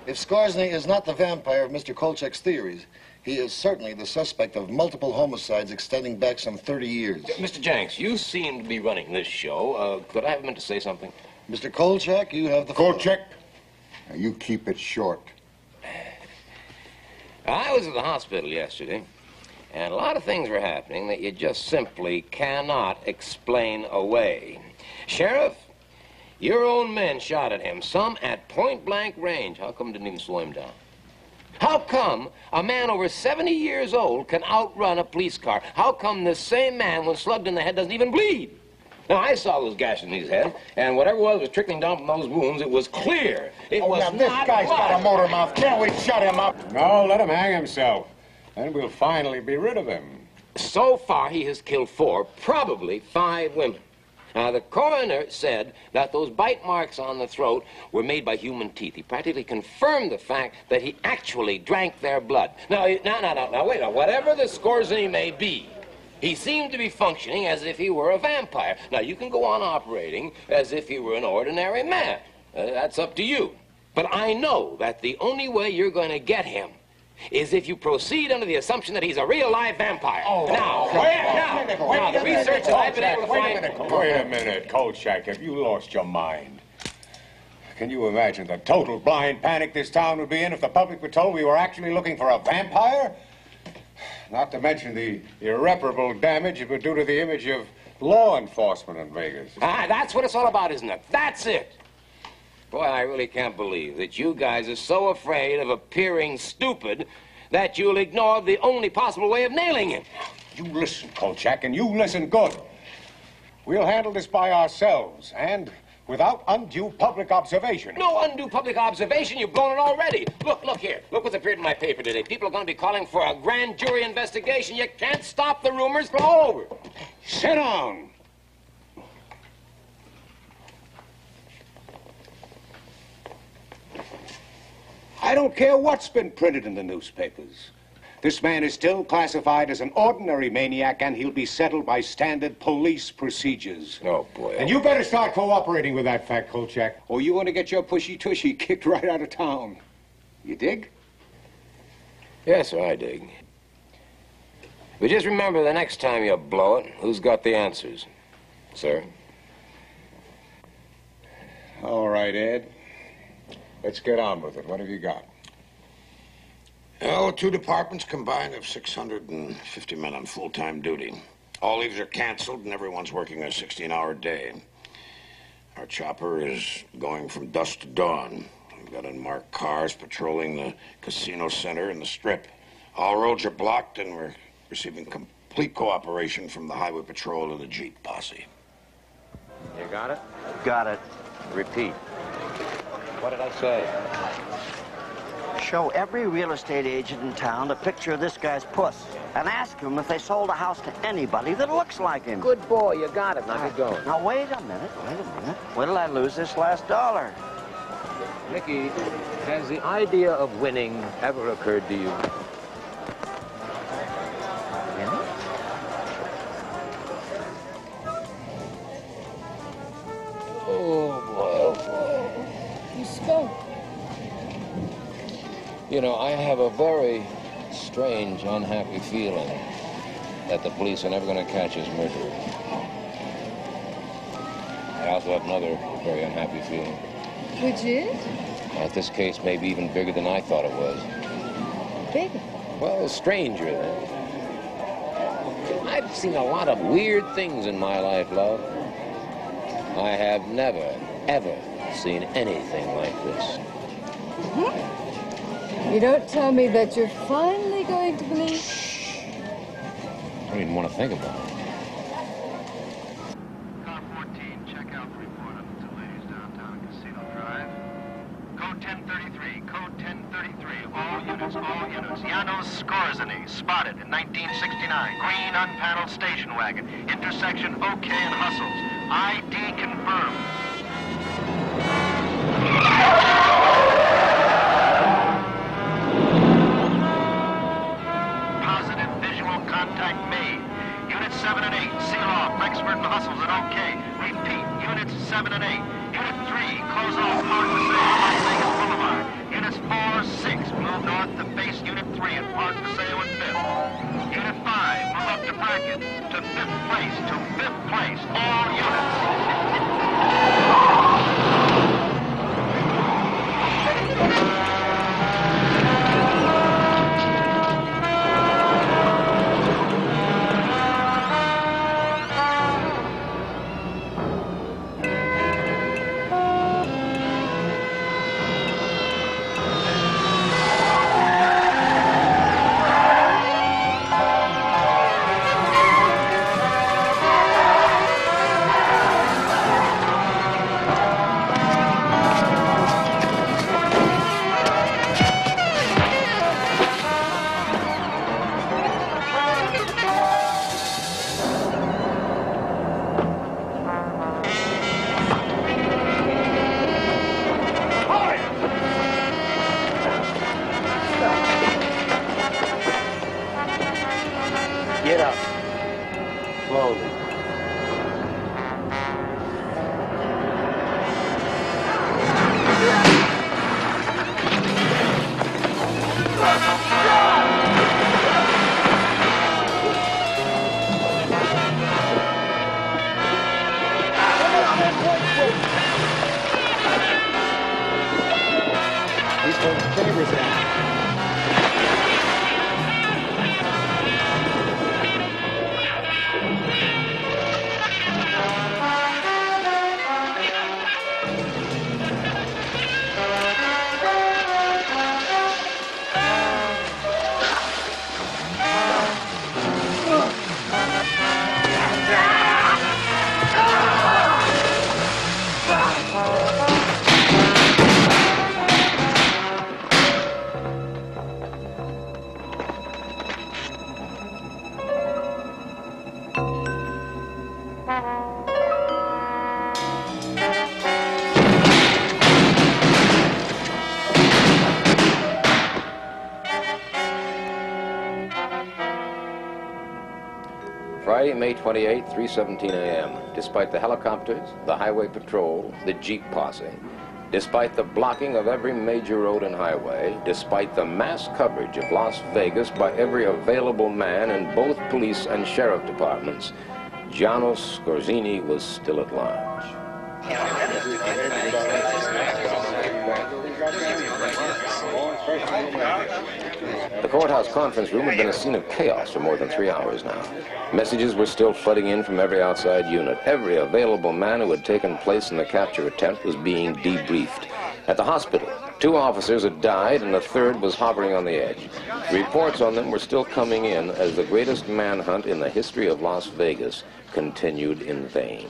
Speaker 7: if Skorzny is not the vampire of Mr. Kolchak's theories, he is certainly the suspect of multiple homicides extending back some 30 years.
Speaker 15: Mr. Jenks, you seem to be running this show. Could I have a minute to say something?
Speaker 7: Mr. Kolchak, you have the floor.
Speaker 4: Kolchak, now you keep it short.
Speaker 1: I was at the hospital yesterday, and a lot of things were happening that you just simply cannot explain away. Sheriff, your own men shot at him, some at point-blank range. How come it didn't even slow him down? How come a man over 70 years old can outrun a police car? How come this same man, when slugged in the head, doesn't even bleed? Now, I saw those gashes in his head, and whatever was trickling down from those wounds, it was clear. It was
Speaker 4: now, this guy's got a motor mouth. Can't we shut him up?
Speaker 11: No, let him hang himself. Then we'll finally be rid of him.
Speaker 1: So far, he has killed 4, probably 5 women. Now, the coroner said that those bite marks on the throat were made by human teeth. He practically confirmed the fact that he actually drank their blood. Now, wait, whatever the Skorzny may be, he seemed to be functioning as if he were a vampire. Now, you can go on operating as if he were an ordinary man. That's up to you. But I know that the only way you're going to get him is if you proceed under the assumption that he's a real live vampire. Now, the research that I've been able to find...
Speaker 11: Wait a minute, Kolchak. Have you lost your mind? Can you imagine the total blind panic this town would be in if the public were told we were actually looking for a vampire? Not to mention the irreparable damage it would do to the image of law enforcement in Vegas.
Speaker 1: That's what it's all about, isn't it? That's it. Boy, I really can't believe that you guys are so afraid of appearing stupid that you'll ignore the only possible way of nailing him.
Speaker 11: You listen, Kolchak, and you listen good. We'll handle this by ourselves, and without undue public observation.
Speaker 1: No undue public observation. You've blown it already. Look here. Look what's appeared in my paper today. People are going to be calling for a grand jury investigation. You can't stop the rumors from all over.
Speaker 11: Sit down. I don't care what's been printed in the newspapers. This man is still classified as an ordinary maniac, and he'll be settled by standard police procedures.
Speaker 1: Oh, boy.
Speaker 11: And you better start cooperating with that fact, Kolchak, or you want to get your pushy-tushy kicked right out of town. You dig?
Speaker 1: Yes, sir, I dig. But just remember, the next time you blow it, who's got the answers, sir?
Speaker 11: All right, Ed. Let's get on with it. What have you got?
Speaker 10: Well, 2 departments combined have 650 men on full-time duty. All leaves are canceled, and everyone's working a 16-hour day. Our chopper is going from dusk to dawn. We've got unmarked cars patrolling the casino center and the strip. All roads are blocked, and we're receiving complete cooperation from the highway patrol and the Jeep posse.
Speaker 1: You got it?
Speaker 18: Got it.
Speaker 1: Repeat. What did I say?
Speaker 18: Show every real estate agent in town a picture of this guy's puss and ask him if they sold a house to anybody that looks like him.
Speaker 1: Good boy, you got it. Now get going.
Speaker 18: Now, wait a minute. When did I lose this last dollar?
Speaker 1: Nicky, has the idea of winning ever occurred to you? Oh, boy.
Speaker 6: You spoke.
Speaker 1: You know, I have a very strange, unhappy feeling that the police are never going to catch his murderer. I also have another very unhappy feeling.
Speaker 6: Which is?
Speaker 1: That this case may be even bigger than I thought it was.
Speaker 6: Bigger?
Speaker 1: Well, stranger than. I've seen a lot of weird things in my life, love. I have never, ever seen anything like this.
Speaker 6: You don't tell me that you're finally going to believe?
Speaker 1: I don't even want to think about it.
Speaker 19: Car 14, check out the report of the 2 ladies downtown Casino Drive. Code 1033, code 1033, all units. units, all units. Janos Skorzeny, spotted in 1969. Green unpaneled station wagon. Intersection OK and Hustles. ID confirmed. Positive visual contact made. Units 7 and 8, seal off. Rexford and Hustles at OK. Repeat, units 7 and 8. Unit 3, close off Park Paseo, Las Vegas Boulevard. Units 4, 6, move north to base Unit 3 at Park Paseo and 5th. Unit 5, move up to Brackett. To 5th place, all units.
Speaker 15: Get up. Slowly.
Speaker 12: He's putting the chambers in.
Speaker 1: Friday, May 28, 3:17 a.m. Despite the helicopters, the highway patrol, the Jeep posse, despite the blocking of every major road and highway, despite the mass coverage of Las Vegas by every available man in both police and sheriff departments, Janos Skorzeny was still at large. The courthouse conference room had been a scene of chaos for more than 3 hours now. Messages were still flooding in from every outside unit. Every available man who had taken place in the capture attempt was being debriefed. At the hospital, 2 officers had died and a third was hovering on the edge. Reports on them were still coming in as the greatest manhunt in the history of Las Vegas continued in vain.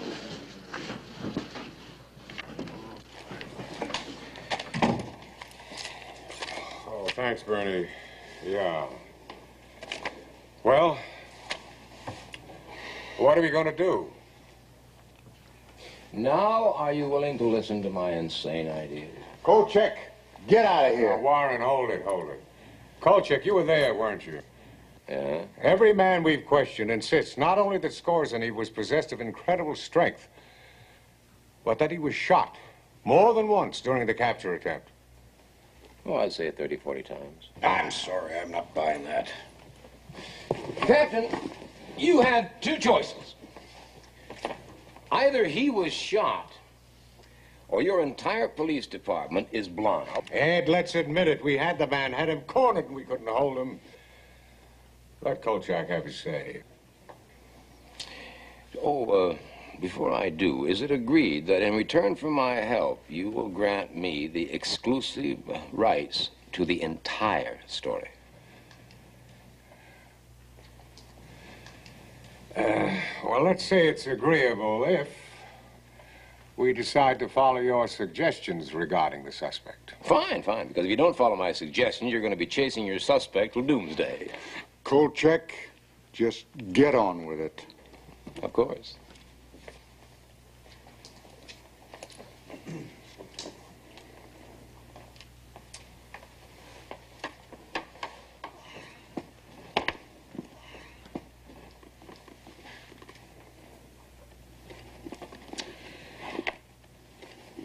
Speaker 11: Oh, thanks, Bernie. Yeah. Well, what are we going to do?
Speaker 1: Now, are you willing to listen to my insane ideas?
Speaker 10: Kolchak, get out of here.
Speaker 11: Oh, Warren, hold it. Kolchak, you were there, weren't you?
Speaker 1: Yeah?
Speaker 11: Every man we've questioned insists not only that Skorzeny was possessed of incredible strength, but that he was shot more than once during the capture attempt.
Speaker 1: Oh, I'd say it 30, 40 times.
Speaker 10: I'm sorry, I'm not buying that.
Speaker 1: Captain, you have 2 choices. Either he was shot, or your entire police department is blind.
Speaker 11: Ed, let's admit it. We had the man, had him cornered, and we couldn't hold him. Let Kolchak have his say.
Speaker 1: Before I do, is it agreed that in return for my help, you will grant me the exclusive rights to the entire story?
Speaker 11: Well, let's say it's agreeable if we decide to follow your suggestions regarding the suspect?
Speaker 1: Fine, fine, because if you don't follow my suggestions, you're going to be chasing your suspect till doomsday.
Speaker 4: Kolchak, just get on with it.
Speaker 1: Of course.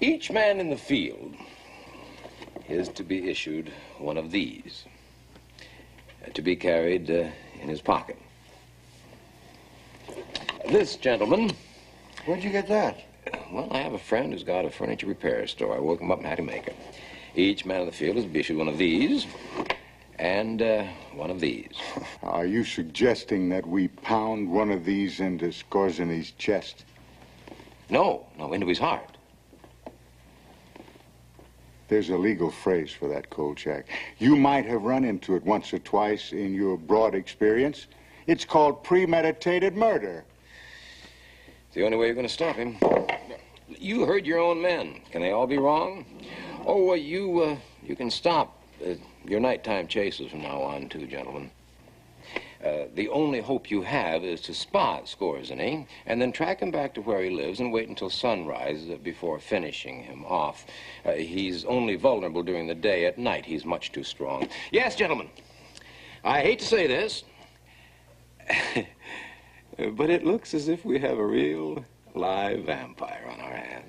Speaker 1: Each man in the field is to be issued one of these, to be carried in his pocket. This gentleman...
Speaker 4: Where'd you get that?
Speaker 1: Well, I have a friend who's got a furniture repair store. I woke him up and had him make it. Each man in the field is to be issued one of these and one of these.
Speaker 4: Are you suggesting that we pound one of these into Skorzny's chest?
Speaker 1: No, into his heart.
Speaker 4: There's a legal phrase for that, Kolchak. You might have run into it once or twice in your broad experience. It's called premeditated murder.
Speaker 1: It's the only way you're going to stop him. You heard your own men. Can they all be wrong? Oh, you can stop your nighttime chases from now on, too, gentlemen. The only hope you have is to spot Skorzny and then track him back to where he lives and wait until sunrise before finishing him off. He's only vulnerable during the day. At night, he's much too strong. Yes, gentlemen, I hate to say this, but it looks as if we have a real live vampire on our hands.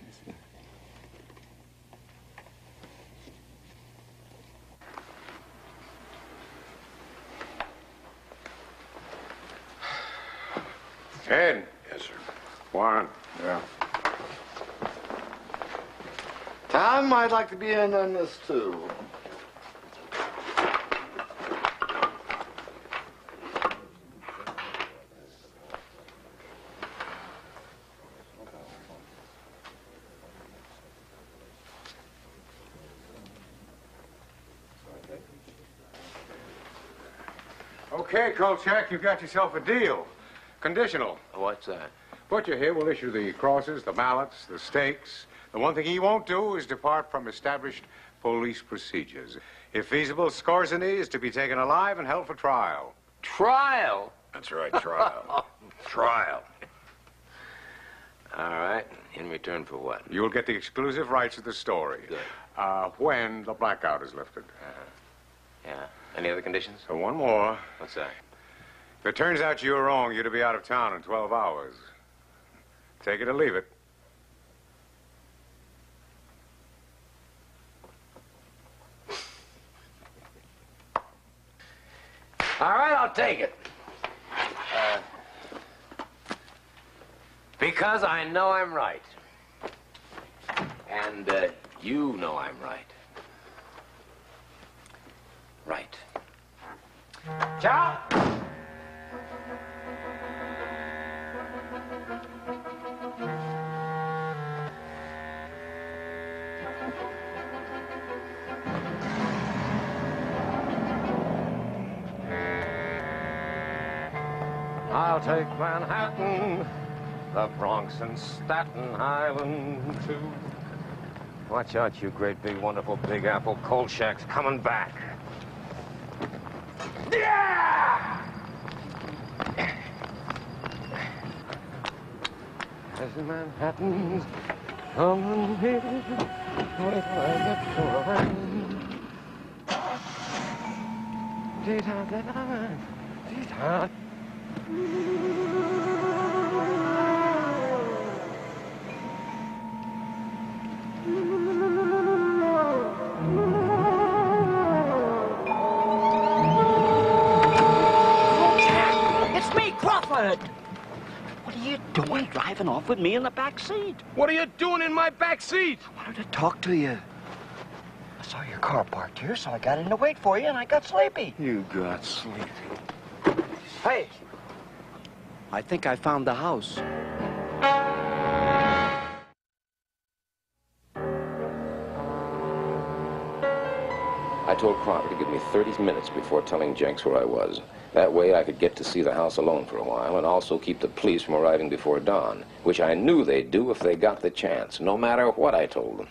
Speaker 11: Ed? Yes, sir. Warren?
Speaker 4: Yeah. Tom, I'd like to be in on this, too.
Speaker 11: Okay, Kolchak, you've got yourself a deal. Conditional.
Speaker 1: What's that?
Speaker 11: Butcher here will issue the crosses, the mallets, the stakes. The one thing he won't do is depart from established police procedures. If feasible, Skorzny is to be taken alive and held for trial.
Speaker 1: Trial?
Speaker 11: That's right, trial. Trial.
Speaker 1: All right. In return for what?
Speaker 11: You'll get the exclusive rights to the story.
Speaker 1: Good.
Speaker 11: When the blackout is lifted.
Speaker 1: Yeah. Any other conditions?
Speaker 11: One more.
Speaker 1: What's that?
Speaker 11: If it turns out you're wrong, you're to be out of town in 12 hours. Take it or leave it.
Speaker 1: All right, I'll take it. Because I know I'm right. And you know I'm right. Right. Ciao! I'll take Manhattan, the Bronx and Staten Island, too. Watch out, you great big wonderful Big Apple. Kolchak's coming back. Yeah! There's Manhattan's coming here. Wait till I get to a rain. Dee-da-da-da-da.
Speaker 18: It's me, Crawford! What are you doing driving off with me in the back seat?
Speaker 1: What are you doing in my back seat?
Speaker 18: I wanted to talk to you. I saw your car parked here, so I got in to wait for you, and I got sleepy.
Speaker 4: You got sleepy.
Speaker 18: Hey, I think I found the house.
Speaker 1: I told Crawford to give me 30 minutes before telling Jenks where I was. That way I could get to see the house alone for a while and also keep the police from arriving before dawn, which I knew they'd do if they got the chance, no matter what I told them.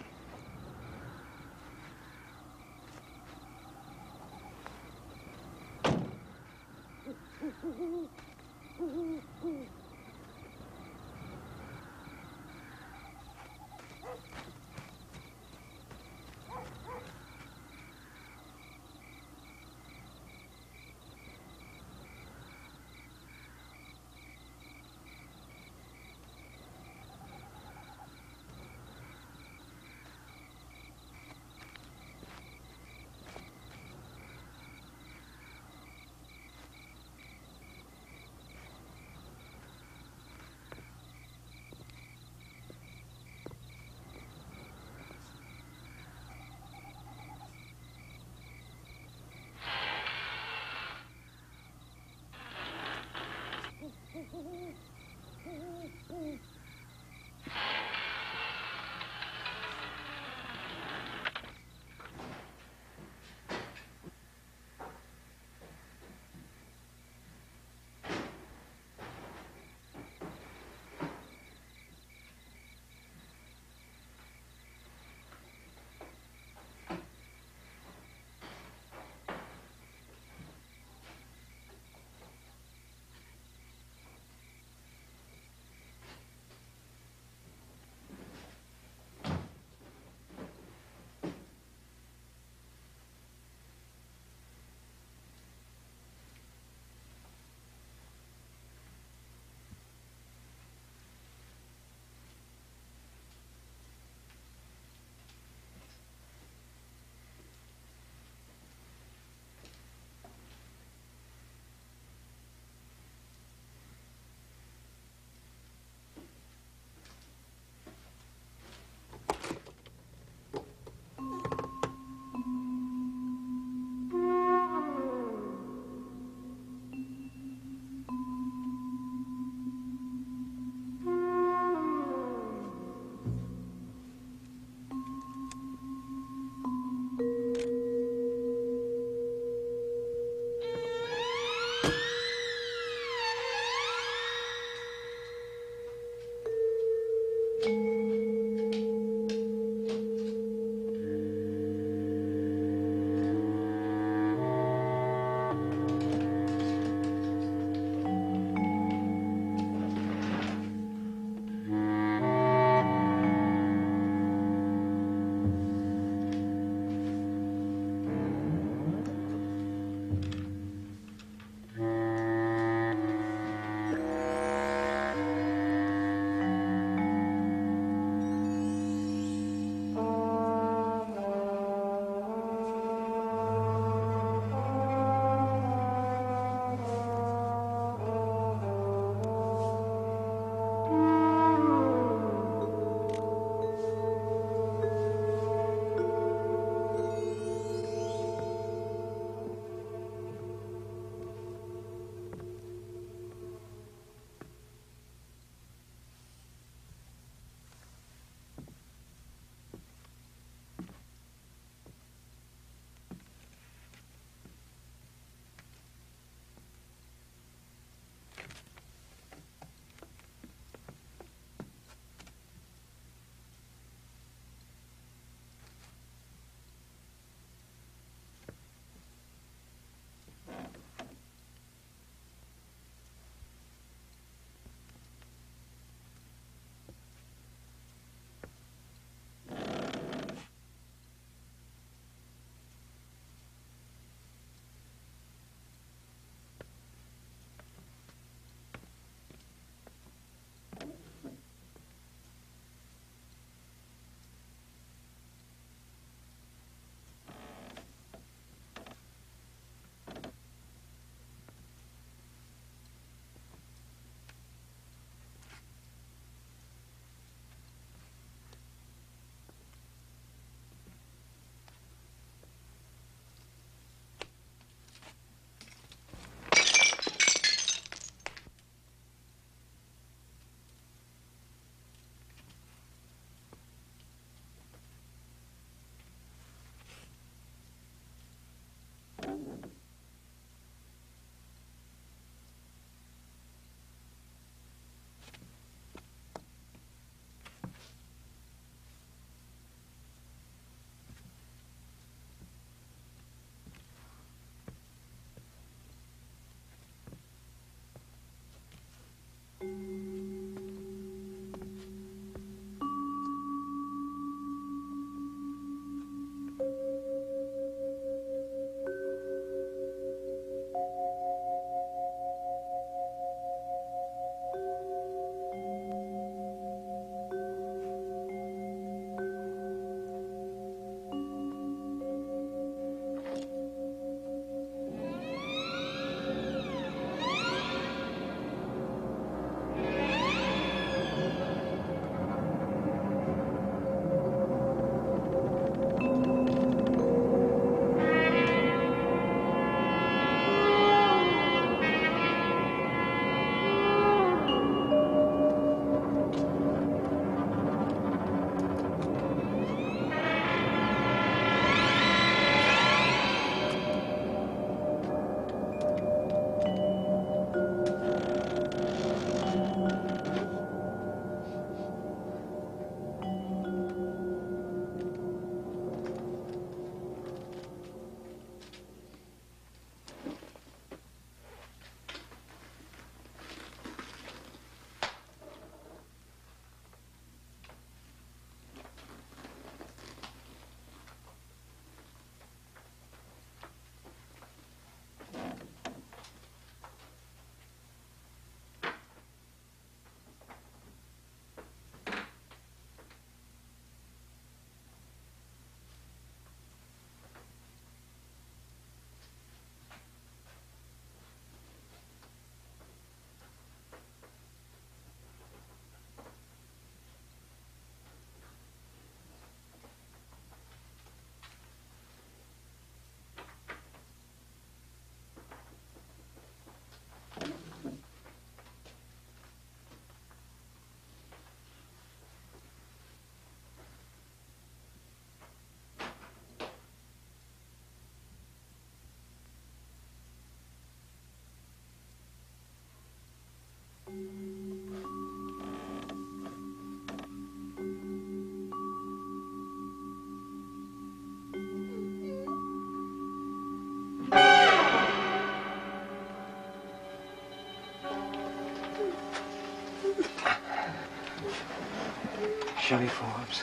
Speaker 20: Chevy Forbes.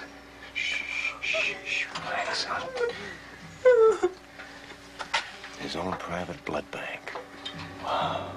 Speaker 20: Shh, relax, son.
Speaker 15: His own private blood bank. Wow.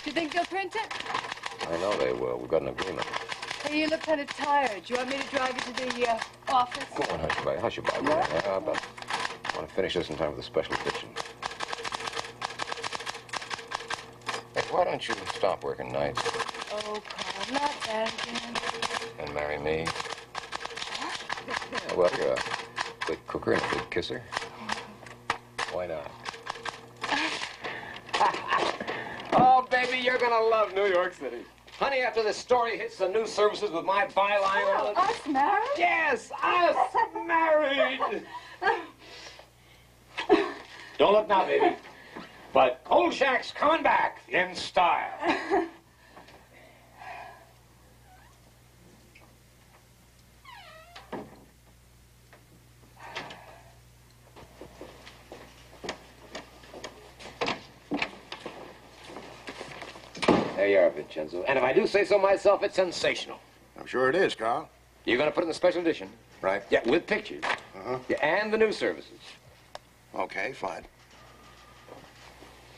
Speaker 17: Do you think they'll print it?
Speaker 1: I know they will. We've got an agreement.
Speaker 17: Hey, you look kind of tired. Do you want me to drive you to the office?
Speaker 1: Go on, Hushby. Hushby. Yeah, but I want to finish this in time for the special edition. Hey, why don't you stop working nights
Speaker 17: Oh, Carl, not that again.
Speaker 1: and marry me? Yeah, well, you're a good cooker and a good kisser. Why not? Oh, baby, you're gonna love New York City. Honey, after this story hits the news services with my byline on it...
Speaker 17: Us married?
Speaker 1: Yes, us married! Don't look now, baby. But Kolchak's coming back in style. There you are, Vincenzo. And if I do say so myself, it's sensational.
Speaker 10: I'm sure it is, Carl.
Speaker 1: You're going to put it in the special edition.
Speaker 10: Right.
Speaker 1: Yeah, with pictures. Yeah, and the news services.
Speaker 10: Okay, fine.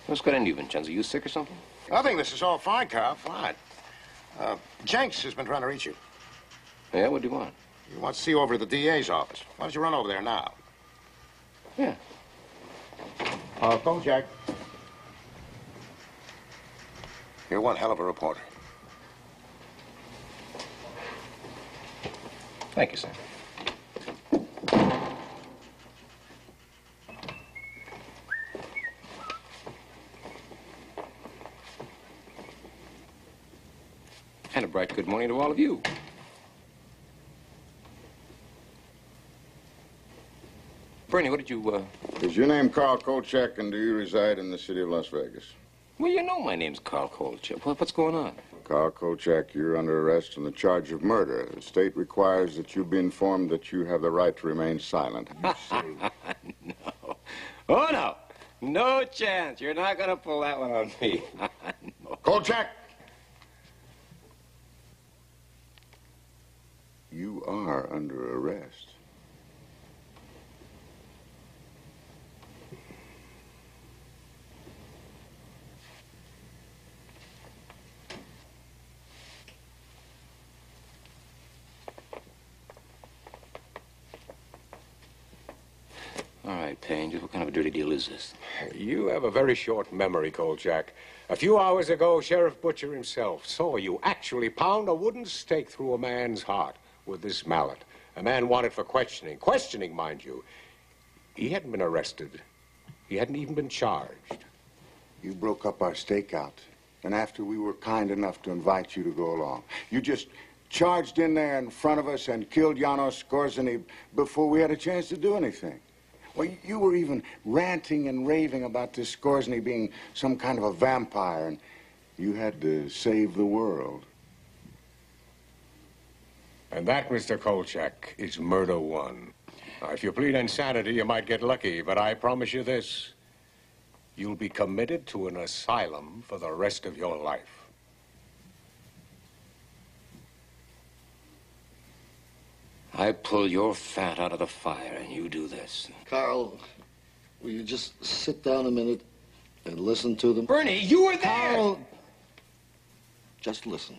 Speaker 1: What's got into you, Vincenzo? You sick or something?
Speaker 10: I think this is all fine, Carl. Fine. Jenks has been trying to reach you.
Speaker 1: Yeah, what do you want?
Speaker 10: He wants to see you over at the DA's office. Why don't you run over there now?
Speaker 1: Yeah.
Speaker 10: Kolchak. You're one hell of a reporter.
Speaker 1: Thank you, sir. And a bright good morning to all of you. Bernie, what did you,
Speaker 4: Is your name Carl Kolchak, and do you reside in the city of Las Vegas?
Speaker 1: Well, you know my name's Carl Kolchak. What's going on?
Speaker 4: Carl Kolchak, you're under arrest on the charge of murder. The state requires that you be informed that you have the right to remain silent.
Speaker 1: No. Oh, no. No chance. You're not going to pull that one on me. No.
Speaker 4: Kolchak! You are under arrest.
Speaker 1: All right, Payne, just what kind of a dirty deal is this?
Speaker 11: You have a very short memory, Kolchak. A few hours ago, Sheriff Butcher himself saw you actually pound a wooden stake through a man's heart with this mallet. A man wanted for questioning. Questioning, mind you. He hadn't been arrested. He hadn't even been charged.
Speaker 4: You broke up our stakeout. And after we were kind enough to invite you to go along, you just charged in there in front of us and killed Janos Skorzeny before we had a chance to do anything. Well, you were even ranting and raving about this Skorzeny being some kind of a vampire, and you had to save the world.
Speaker 11: And that, Mr. Kolchak, is murder one. Now, if you plead insanity, you might get lucky, but I promise you this. You'll be committed to an asylum for the rest of your life.
Speaker 15: I pull your fat out of the fire, and you do this.
Speaker 7: Carl, will you just sit down a minute and listen to them?
Speaker 15: Bernie, you were there!
Speaker 7: Carl, just listen.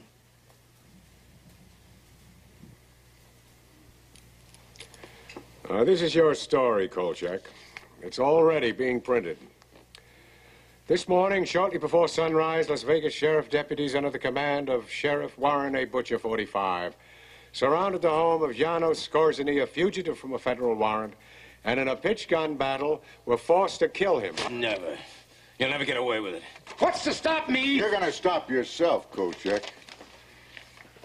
Speaker 11: This is your story, Kolchak. It's already being printed. This morning, shortly before sunrise, Las Vegas sheriff deputies under the command of Sheriff Warren A. Butcher, 45, surrounded the home of Janos Skorzeny, a fugitive from a federal warrant, and in a pitch gun battle were forced to kill him.
Speaker 15: Never. You'll never get away with it. What's to stop me?
Speaker 4: You're gonna stop yourself, Kolchak.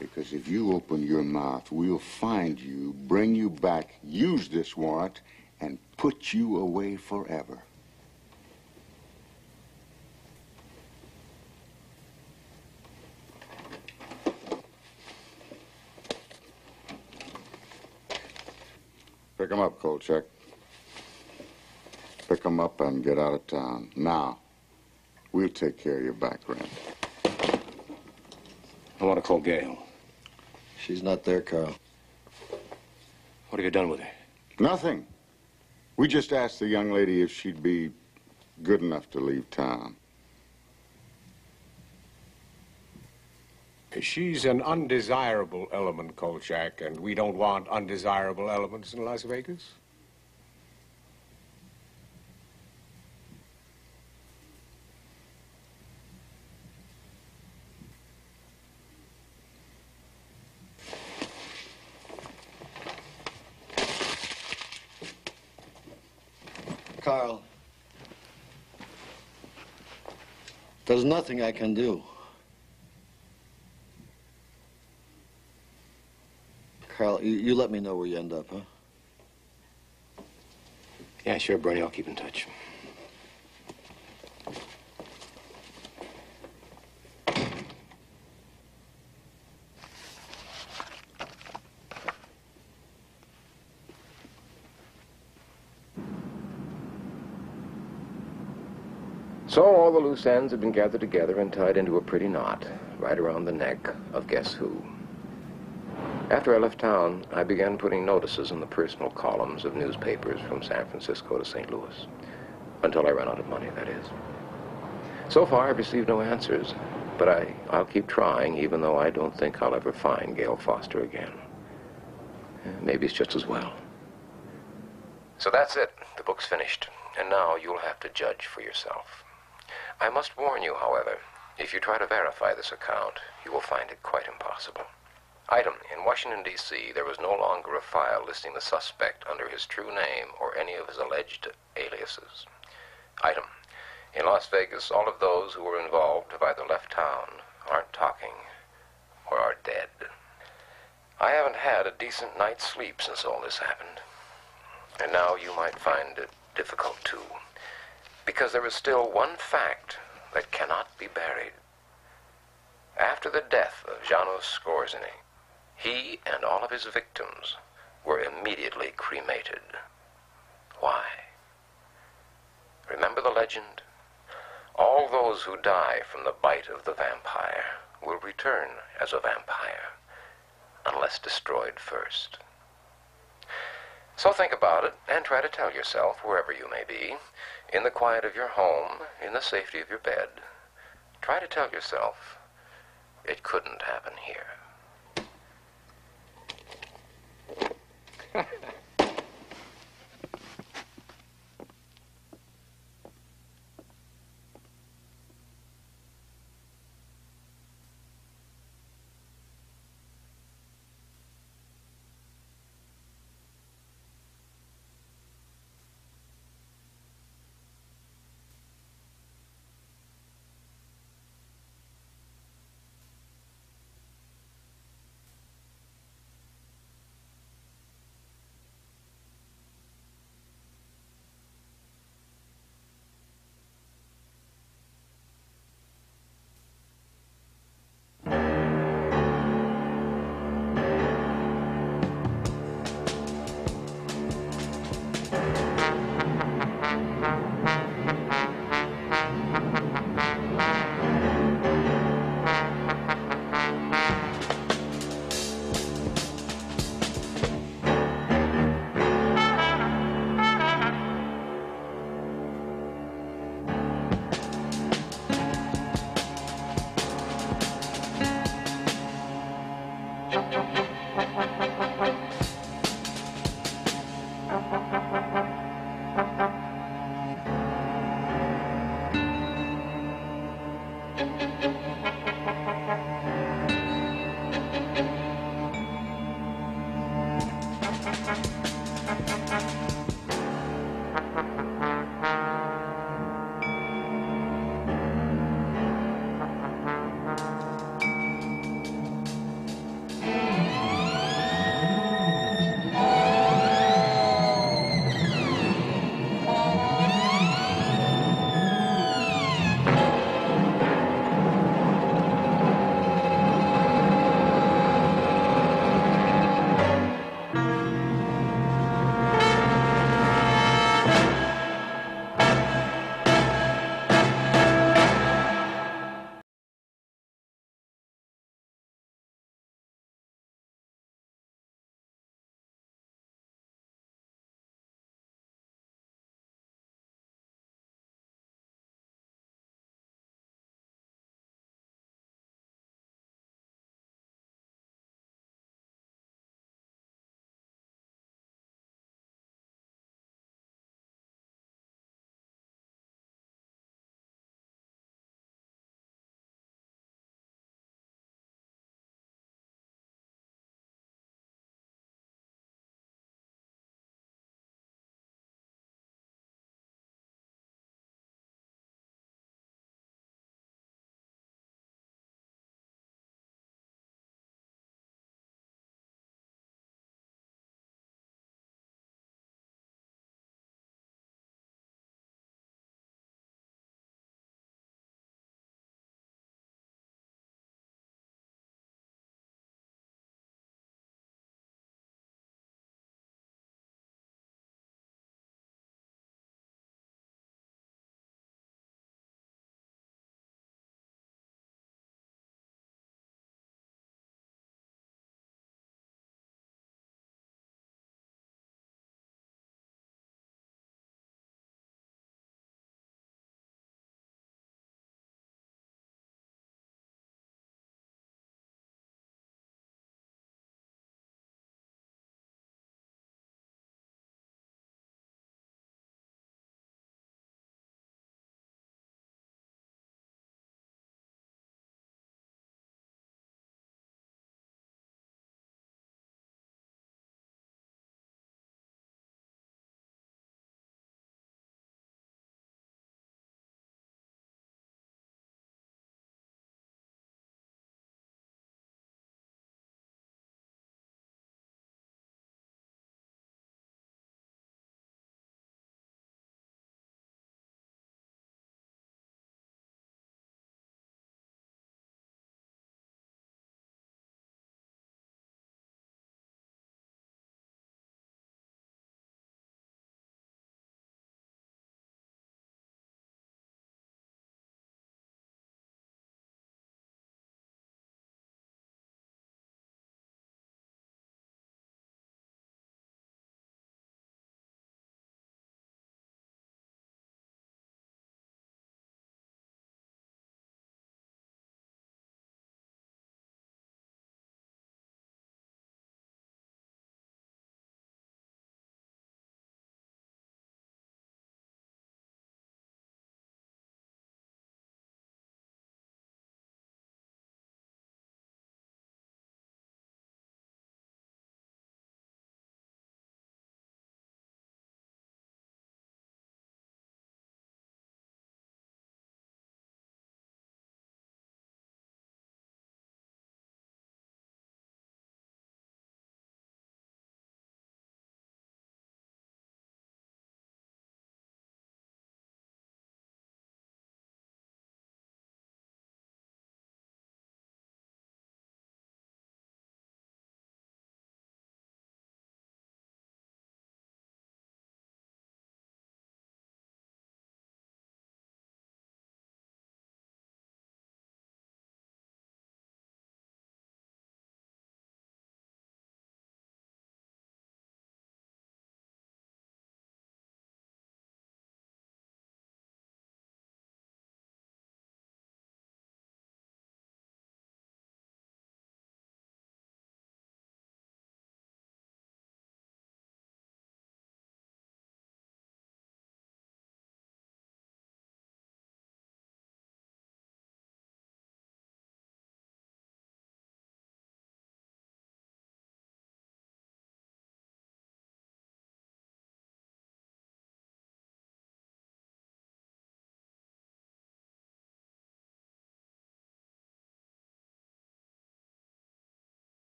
Speaker 4: Because if you open your mouth, we'll find you, bring you back, use this warrant, and put you away forever. Pick him up, Kolchak. Pick him up and get out of town. Now, we'll take care of your back rent.
Speaker 15: I want to call Gail.
Speaker 7: She's not there, Carl.
Speaker 15: What have you done with her?
Speaker 4: Nothing. We just asked the young lady if she'd be good enough to leave town.
Speaker 11: She's an undesirable element, Kolchak, and we don't want undesirable elements in Las Vegas.
Speaker 7: Carl, there's nothing I can do. Carl, you let me know where you end up, huh?
Speaker 15: Yeah, sure, Bernie. I'll keep in touch. So all the loose ends had been gathered together and tied into a pretty knot right around the neck of guess who. After I left town, I began putting notices in the personal columns of newspapers from San Francisco to St. Louis. Until I ran out of money, that is. So far, I've received no answers, but I'll keep trying, even though I don't think I'll ever find Gail Foster again. Maybe it's just as well. So that's it. The book's finished, and now you'll have to judge for yourself. I must warn you, however, if you try to verify this account, you will find it quite impossible. Item, in Washington, D.C., there was no longer a file listing the suspect under his true name or any of his alleged aliases. Item, in Las Vegas, all of those who were involved have either left town, aren't talking, or are dead. I haven't had a decent night's sleep since all this happened. And now you might find it difficult, too, because there is still one fact that cannot be buried. After the death of Janos Skorzeny, he and all of his victims were immediately cremated. Why? Remember the legend? All those who die from the bite of the vampire will return as a vampire, unless destroyed first. So think about it and try to tell yourself, wherever you may be, in the quiet of your home, in the safety of your bed, try to tell yourself, it couldn't happen here.